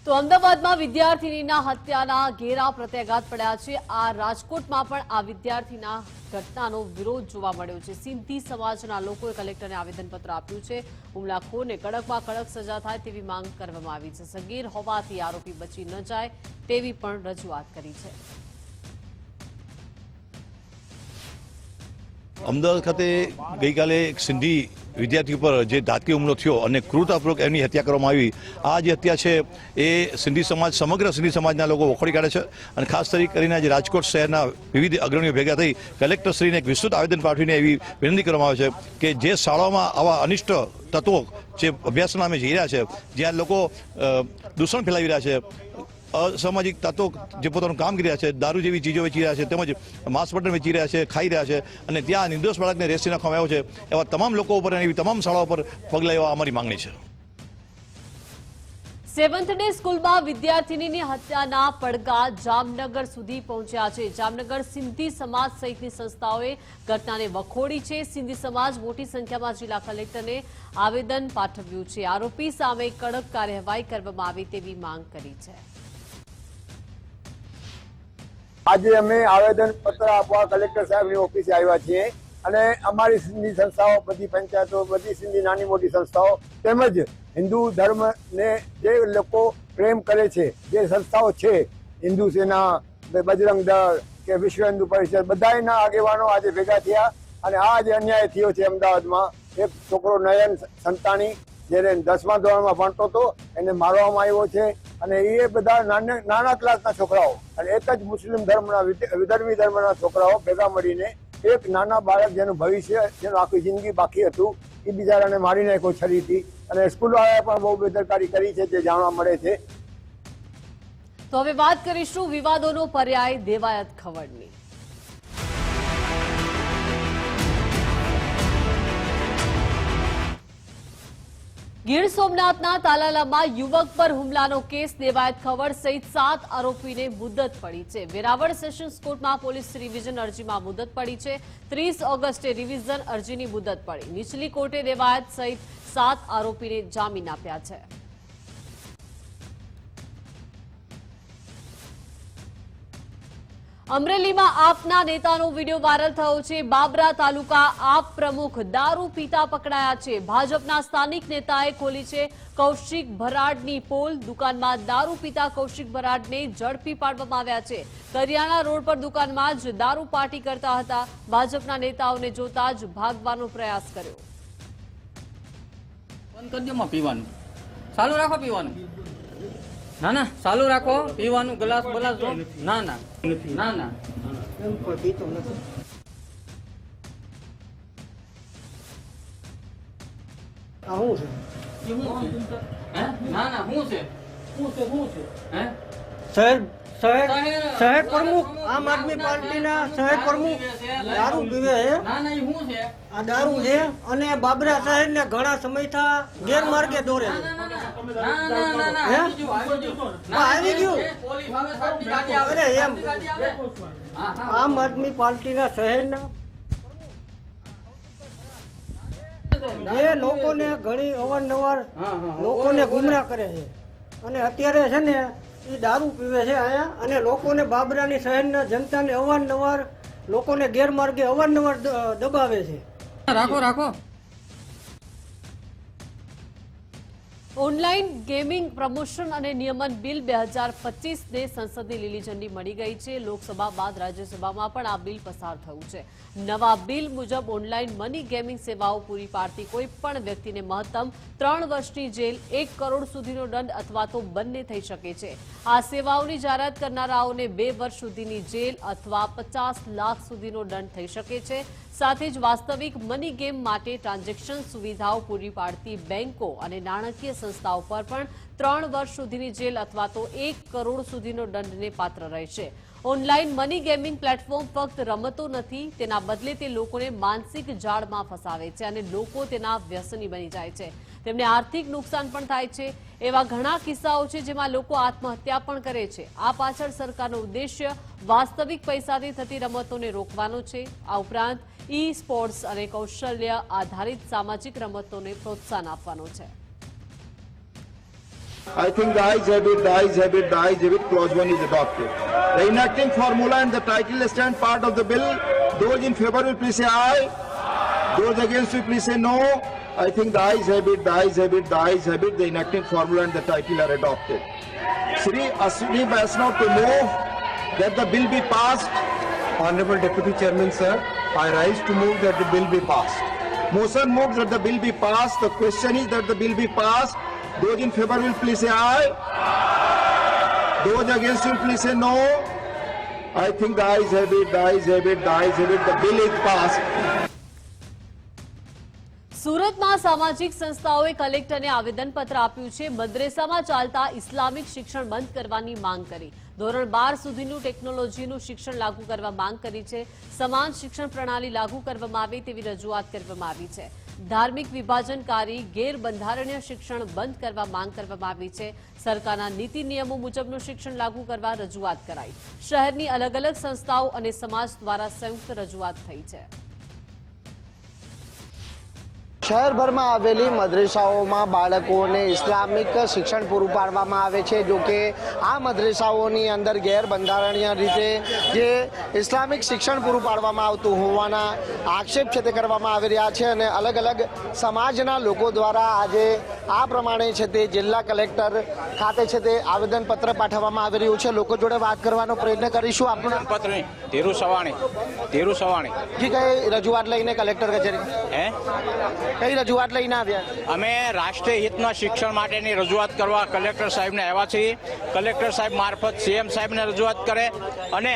તો અમદાવાદમાં વિદ્યાર્થીનીના હત્યાના ઘેરા પ્રત્યાઘાત પડ્યા છે. આ રાજકોટમાં પણ આ વિદ્યાર્થીના ઘટનાનો વિરોધ જોવા મળ્યો છે. સિંધી સમાજના લોકોએ કલેક્ટરને આવેદનપત્ર આપ્યું છે. હુમલાખોરને કડકમાં કડક સજા થાય તેવી માંગ કરવામાં આવી છે. સગીર હોવાથી આરોપી બચી ન જાય તેવી પણ રજૂઆત કરી છે. અમદાવાદ ખાતે ગઈકાલે એક સિંધી વિદ્યાર્થી ઉપર જે ઘાતકી હુમલો થયો અને ક્રૂરતાપૂર્વક એમની હત્યા કરવામાં આવી, આ જે હત્યા છે એ સિંધી સમાજ, સમગ્ર સિંધી સમાજના લોકો વખોડી કાઢે છે. અને ખાસ કરીને આજે રાજકોટ શહેરના વિવિધ અગ્રણીઓ ભેગા થઈ કલેક્ટરશ્રીને એક વિસ્તૃત આવેદન પાઠવીને એવી વિનંતી કરવામાં આવે છે કે જે શાળાઓમાં આવા અનિષ્ટ તત્વો જે અભ્યાસના નામે જઈ રહ્યા છે, જ્યાં લોકો દૂષણ ફેલાવી રહ્યા છે, અસામાજિક તત્વો જે પોતાનું કામ કરી રહ્યા છે, દારૂ જેવી ચીજો વેચી રહ્યા છે, તેમજ માંસ મટન વેચી રહ્યા છે, ખાઈ રહ્યા છે, અને ત્યાં નિર્દોષ બાળકને રેસી નાખવામાં આવ્યો છે, એવા તમામ લોકો ઉપર અને એવી તમામ શાળાઓ પર પગલાં લેવા અમારી માંગણી છે. સેવન્થ ડે સ્કૂલમાં વિદ્યાર્થીનીની હત્યાના પડઘા જામનગર સુધી પહોંચ્યા છે. જામનગર સિંધી સમાજ સહિતની સંસ્થાઓએ ઘટનાને વખોડી છે. સિંધી સમાજ મોટી સંખ્યામાં જિલ્લા કલેક્ટરને આવેદન પાઠવ્યું છે. આરોપી સામે કડક કાર્યવાહી કરવામાં આવે તેવી માંગ કરી છે. આજે અમે આવેદન પત્ર આપવા કલેક્ટર સાહેબની ઓફિસે આવ્યા છીએ અને અમારી સિંધી સંસ્થાઓ, બધી પંચાયતો, બધી સિંધી નાની મોટી સંસ્થાઓ તેમજ હિન્દુ ધર્મને જે લોકો પ્રેમ કરે છે, જે સંસ્થાઓ છે, હિન્દુ સેના, બજરંગ દળ કે વિશ્વ હિન્દુ પરિષદ, બધાના આગેવાનો આજે ભેગા થયા અને આ જે અન્યાય થયો છે અમદાવાદમાં, એક છોકરો નયન સંતાણી જેને 10મા ધોરણમાં ભણતો હતો એને મારવામાં આવ્યો છે અને એ બધા નાના ક્લાસના છોકરાઓ અને એક જ મુસ્લિમ ધર્મના વિધર્મી ધર્મના છોકરાઓ ભેગા મળીને એક નાના બાળક જેનું ભવિષ્ય, જેનું આખી જિંદગી બાકી હતું, એ બિચારાને મારી નાખ્યો છરીથી. અને સ્કૂલવાળાએ પણ બહુ બેદરકારી કરી છે જે જાણવા મળે છે. તો હવે વાત કરીશું વિવાદોનો પર્યાય દેવાયત ખવડની. ગીર સોમનાથના તાલાલામાં યુવક પર હુમલાનો કેસ દેવાયત ખવડ સહિત 7 આરોપીને મુદત પડી છે. વેરાવળ સેશન્સ કોર્ટમાં પોલીસ રિવિઝન અરજીમાં મુદત પડી છે. 30 ઓગસ્ટે રિવિઝન અરજીની મુદત પડી. નીચલી કોર્ટે દેવાયત સહિત 7 આરોપીને જામીન આપ્યા છે. અમરેલીમાં આપના નેતાનો વિડીયો વાયરલ થયો છે. બાબરા તાલુકા આપ પ્રમુખ દારૂ પીતા પકડાયા છે. ભાજપના સ્થાનિક નેતાએ ખોલી છે કૌશિક ભરાડની પોલ. દુકાનમાં દારૂ પીતા કૌશિક ભરાડને ઝડપી પાડવામાં આવ્યા છે. કરિયાણા રોડ પર દુકાનમાં જ દારૂ પાર્ટી કરતા હતા. ભાજપના નેતાઓને જોતા જ ભાગવાનો પ્રયાસ કર્યો. બંધ કરી દો પીવાનું, ચાલુ રાખો પીવાનું. ના ના ચાલુ રાખો પીવાનું, ગ્લાસ બલાસ દો. ના ના ના ના પીતો નથી. ના ના શું છે, શહેર પ્રમુખ આમ આદમી પાર્ટીના શહેર પ્રમુખ દારૂ પીવે છે. આ દારૂ છે અને બાબરા શહેરને ઘણા સમયથી ગેરમાર્ગે દોરે છે. આવી ગયું અરે એમ આમ આદમી પાર્ટીના શહેરના જે લોકોને ઘણી અવારનવાર લોકોને ગુમરાહ કરે છે અને અત્યારે છે ને એ દારૂ પીવે છે અહીંયા અને લોકોને બાબરાની શહેરના જનતાને અવારનવાર લોકોને ગેરમાર્ગે અવારનવાર દબાવે છે. રાખો રાખો. ઓનલાઈન ગેમિંગ પ્રમોશન અને નિયમન બિલ 2025ને સંસદની લીલી ઝંડી મળી ગઈ છે. લોકસભા બાદ રાજ્યસભામાં પણ આ બિલ પસાર થયું છે. નવા બિલ મુજબ ઓનલાઈન મની ગેમિંગ સેવાઓ પૂરી પાડતી કોઈ પણ વ્યક્તિને મહત્તમ 3 વર્ષની જેલ, 1 કરોડ સુધીનો દંડ અથવા તો બંને થઈ શકે છે. આ સેવાઓની જાહેરાત કરનારાઓને 2 વર્ષ સુધીની જેલ અથવા 50 લાખ સુધીનો દંડ થઈ શકે છે. સાથે જ વાસ્તવિક મની ગેમ માટે ટ્રાન્ઝેક્શન સુવિધાઓ પૂરી પાડતી બેંકો અને નાણાકીય સંસ્થાઓ પર પણ 3 વર્ષ સુધીની જેલ અથવા તો 1 કરોડ સુધીનો દંડને પાત્ર રહેશે. ઓનલાઈન મની ગેમિંગ પ્લેટફોર્મ ફક્ત રમતો નથી, તેના બદલે તે લોકોને માનસિક જાળમાં ફસાવે છે અને લોકો તેના વ્યસની બની જાય છે. તેમને આર્થિક નુકસાન પણ થાય છે. એવા ઘણા કિસ્સાઓ છે જેમાં લોકો આત્મહત્યા પણ કરે છે. આ પાછળ સરકારનો ઉદ્દેશ્ય વાસ્તવિક પૈસાથી થતી રમતોને રોકવાનો છે. આ ઉપરાંત ઈ સ્પોર્ટ્સ અને કૌશલ્ય આધારિત સામાજિક રમતોને પ્રોત્સાહન આપવાનો છે. I think the eyes habit clause 1 is adopted. The enacting formula and the title stand part of the bill. Those in favor will please say aye. Those against will please say no. I think the ayes habit, the enacting formula and the title are adopted. Shri Ashwini Vaishnav to move that the bill be passed. Honorable Deputy Chairman, sir, I rise to move that the bill be passed. Motion moved that the bill be passed. The question is that the bill be passed. Those in favor will please say aye. Those against will please say no. I think the ayes have it, the ayes have it, the ayes have it. The bill is passed. સુરતમાં સામાજિક સંસ્થાઓએ કલેક્ટરને આવેદનપત્ર આપ્યું છે. મદ્રેસામાં ચાલતા Islamic શિક્ષણ બંધ કરવાની માંગ કરી. ધોરણ 12 સુધીનું ટેકનોલોજીનું શિક્ષણ લાગુ કરવા માંગ કરી છે. સમાન શિક્ષણ પ્રણાલી લાગુ કરવામાં આવે તેવી રજૂઆત કરવામાં આવી છે. ધાર્મિક વિભાજનકારી ગેરબંધારણીય શિક્ષણ બંધ કરવા માંગ કરવામાં આવી છે. સરકારના નીતિ નિયમો મુજબનું શિક્ષણ લાગુ કરવા રજૂઆત કરાઈ. શહેરની અલગ અલગ સંસ્થાઓ અને સમાજ દ્વારા સંયુક્ત રજૂઆત થઈ છે. શહેરભરમાં આવેલી મદ્રેસાઓમાં બાળકોને ઇસ્લામિક શિક્ષણ પૂરું પાડવામાં આવે છે. જો કે આ મદ્રેસાઓની અંદર ગેરબંધારણીય રીતે જે ઇસ્લામિક શિક્ષણ પૂરું પાડવામાં આવતું હોવાના આક્ષેપ છે તે કરવામાં આવી રહ્યા છે અને અલગ અલગ સમાજના લોકો દ્વારા આજે આ પ્રમાણે છે તે જિલ્લા કલેક્ટર ખાતે છે તે આવેદનપત્ર પાઠવવામાં આવી રહ્યું છે. લોકો જોડે વાત કરવાનો પ્રયત્ન કરીશું. આપણું પત્ર ધીરુ સવાણી કઈ રજૂઆત લઈને કલેક્ટર કચેરી કઈ રજૂઆત લઈને આવ્યા? અમે રાષ્ટ્રીય હિતના શિક્ષણ માટેની રજૂઆત કરવા કલેક્ટર સાહેબને આવ્યા છીએ. કલેક્ટર સાહેબ મારફત સીએમ સાહેબને રજૂઆત કરે અને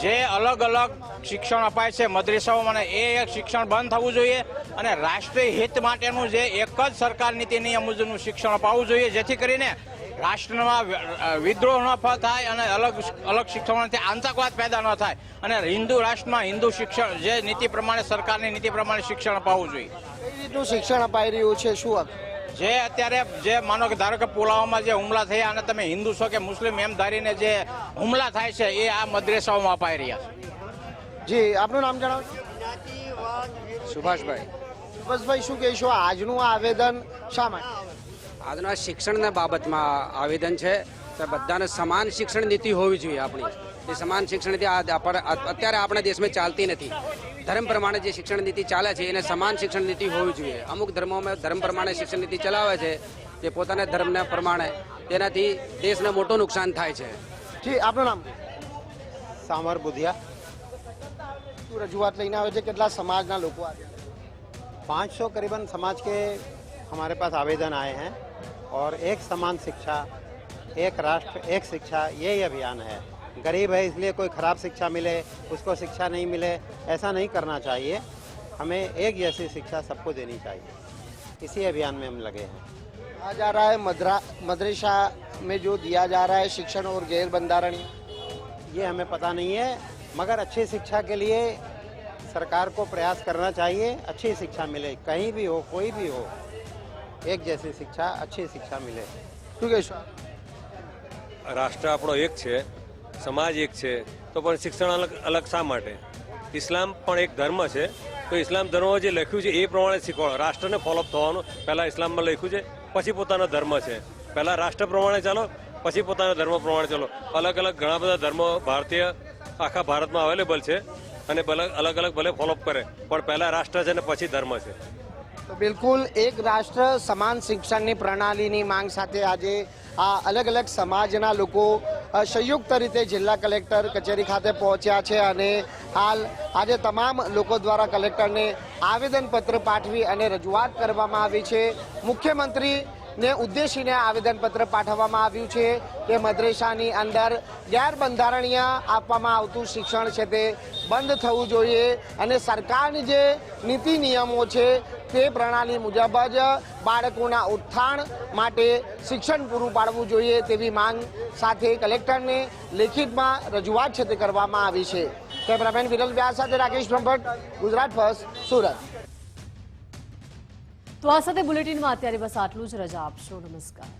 જે અલગ અલગ શિક્ષણ અપાય છે મદ્રેસાઓમાં એ શિક્ષણ બંધ થવું જોઈએ અને રાષ્ટ્રીય હિત માટેનું જે એક જ સરકાર નીતિ નિયમ મુજબનું શિક્ષણ અપાવવું જોઈએ, જેથી કરીને રાષ્ટ્રમાં વિદ્રોહ ન થાય અને અલગ શિક્ષણથી આતંકવાદ પેદા ન થાય અને હિન્દુ રાષ્ટ્રમાં હિન્દુ શિક્ષણ જે નીતિ પ્રમાણે સરકારની નીતિ પ્રમાણે શિક્ષણ અપાવવું જોઈએ. કઈ રીતનું શિક્ષણ અપાઈ રહ્યું છે? શું જે અત્યારે જે માનો કે ધારો કે પુલાવામાં જે હુમલા થયા અને તમે હિન્દુ છો કે મુસ્લિમ એમ ધારીને જે હુમલા થાય છે એ આ મદ્રેસાઓમાં અપાઈ રહ્યા છે. જી, આપનું નામ જણાવો. સુભાષભાઈ, શું કહેશો? આજનું આવેદન શા માટે? આજના શિક્ષણના બાબતમાં આવેદન છે કે બધાને સમાન શિક્ષણ નીતિ હોવી જોઈએ. આપણી એ સમાન શિક્ષણ નીતિ અત્યારે આપણા દેશમાં ચાલતી નથી. ધર્મ પ્રમાણે જે શિક્ષણ નીતિ ચાલે છે એને સમાન શિક્ષણ નીતિ હોવી જોઈએ. અમુક ધર્મોમાં ધર્મ પ્રમાણે શિક્ષણ નીતિ ચલાવે છે જે પોતાના ધર્મના પ્રમાણે, તેનાથી દેશને મોટું નુકસાન થાય છે. જી, આપનું નામ? સામર બુધિયા. શું રજૂઆત લઈને આવે છે? કેટલા સમાજના લોકો આવ્યા? 500 करीबन समाज के हमारे पास आवेदन आए हैं और एक समान शिक्षा, एक राष्ट्र, एक शिक्षा, यही अभियान है. गरीब है इसलिए कोई खराब शिक्षा मिले, उसको शिक्षा नहीं मिले, ऐसा नहीं करना चाहिए. हमें एक जैसी शिक्षा सबको देनी चाहिए. इसी अभियान में हम लगे हैं. कहा जा रहा है मदरसा में जो दिया जा रहा है शिक्षण और गैर बंधारणीय, ये हमें पता नहीं है, मगर अच्छी शिक्षा के लिए सरकार को प्रयास करना चाहिए. अच्छी शिक्षा मिले, कहीं भी हो, कोई भी हो, एक जैसी शिक्षा, अच्छी शिक्षा मिले. શું કહેશો? રાષ્ટ્ર આપણો એક છે, સમાજ એક છે, તો પણ શિક્ષણ અલગ શા માટે? ઇસ્લામ પણ એક ધર્મ છે, તો ઇસ્લામ ધર્મમાં જે લખ્યું છે એ પ્રમાણે શીખવાડો. રાષ્ટ્રને ફોલોઅપ થવાનું. પહેલાં ઇસ્લામમાં લખ્યું છે, પછી પોતાનો ધર્મ છે. પહેલાં રાષ્ટ્ર પ્રમાણે ચાલો, પછી પોતાના ધર્મ પ્રમાણે ચાલો. અલગ અલગ ઘણા બધા ધર્મો ભારતીય આખા ભારતમાં અવેલેબલ છે અને અલગ અલગ ભલે ફોલોઅપ કરે, પણ પહેલાં રાષ્ટ્ર છે ને પછી ધર્મ છે. તો બિલકુલ એક રાષ્ટ્ર સમાન શિક્ષણની પ્રણાલીની માંગ સાથે આજે આ અલગ અલગ સમાજના લોકો સંયુક્ત રીતે જિલ્લા કલેક્ટર કચેરી ખાતે પહોંચ્યા છે અને હાલ આજે તમામ લોકો દ્વારા કલેક્ટરને આવેદનપત્ર પાઠવી અને રજૂઆત કરવામાં આવી છે. મુખ્યમંત્રીને ઉદ્દેશીને આવેદનપત્ર પાઠવવામાં આવ્યું છે કે મદ્રેસાની અંદર ગેરબંધારણીય આપવામાં આવતું શિક્ષણ છે તે બંધ થવું જોઈએ અને સરકારની જે નીતિ નિયમો છે તે પ્રણાલી મુજબ જ બાળકોના ઉત્થાન માટે શિક્ષણ પૂરું પાડવું જોઈએ તેવી માંગ સાથે કલેક્ટરને લેખિતમાં રજૂઆત છે તે કરવામાં આવી છે. કેમેરામેન વિરલ વ્યાસ સાથે રાકેશ બ્રહ્મભટ્ટ, ગુજરાત ફર્સ્ટ, સુરત. તો આ સાથે બુલેટિનમાં અત્યારે બસ આટલું જ. રજા આપશો. નમસ્કાર.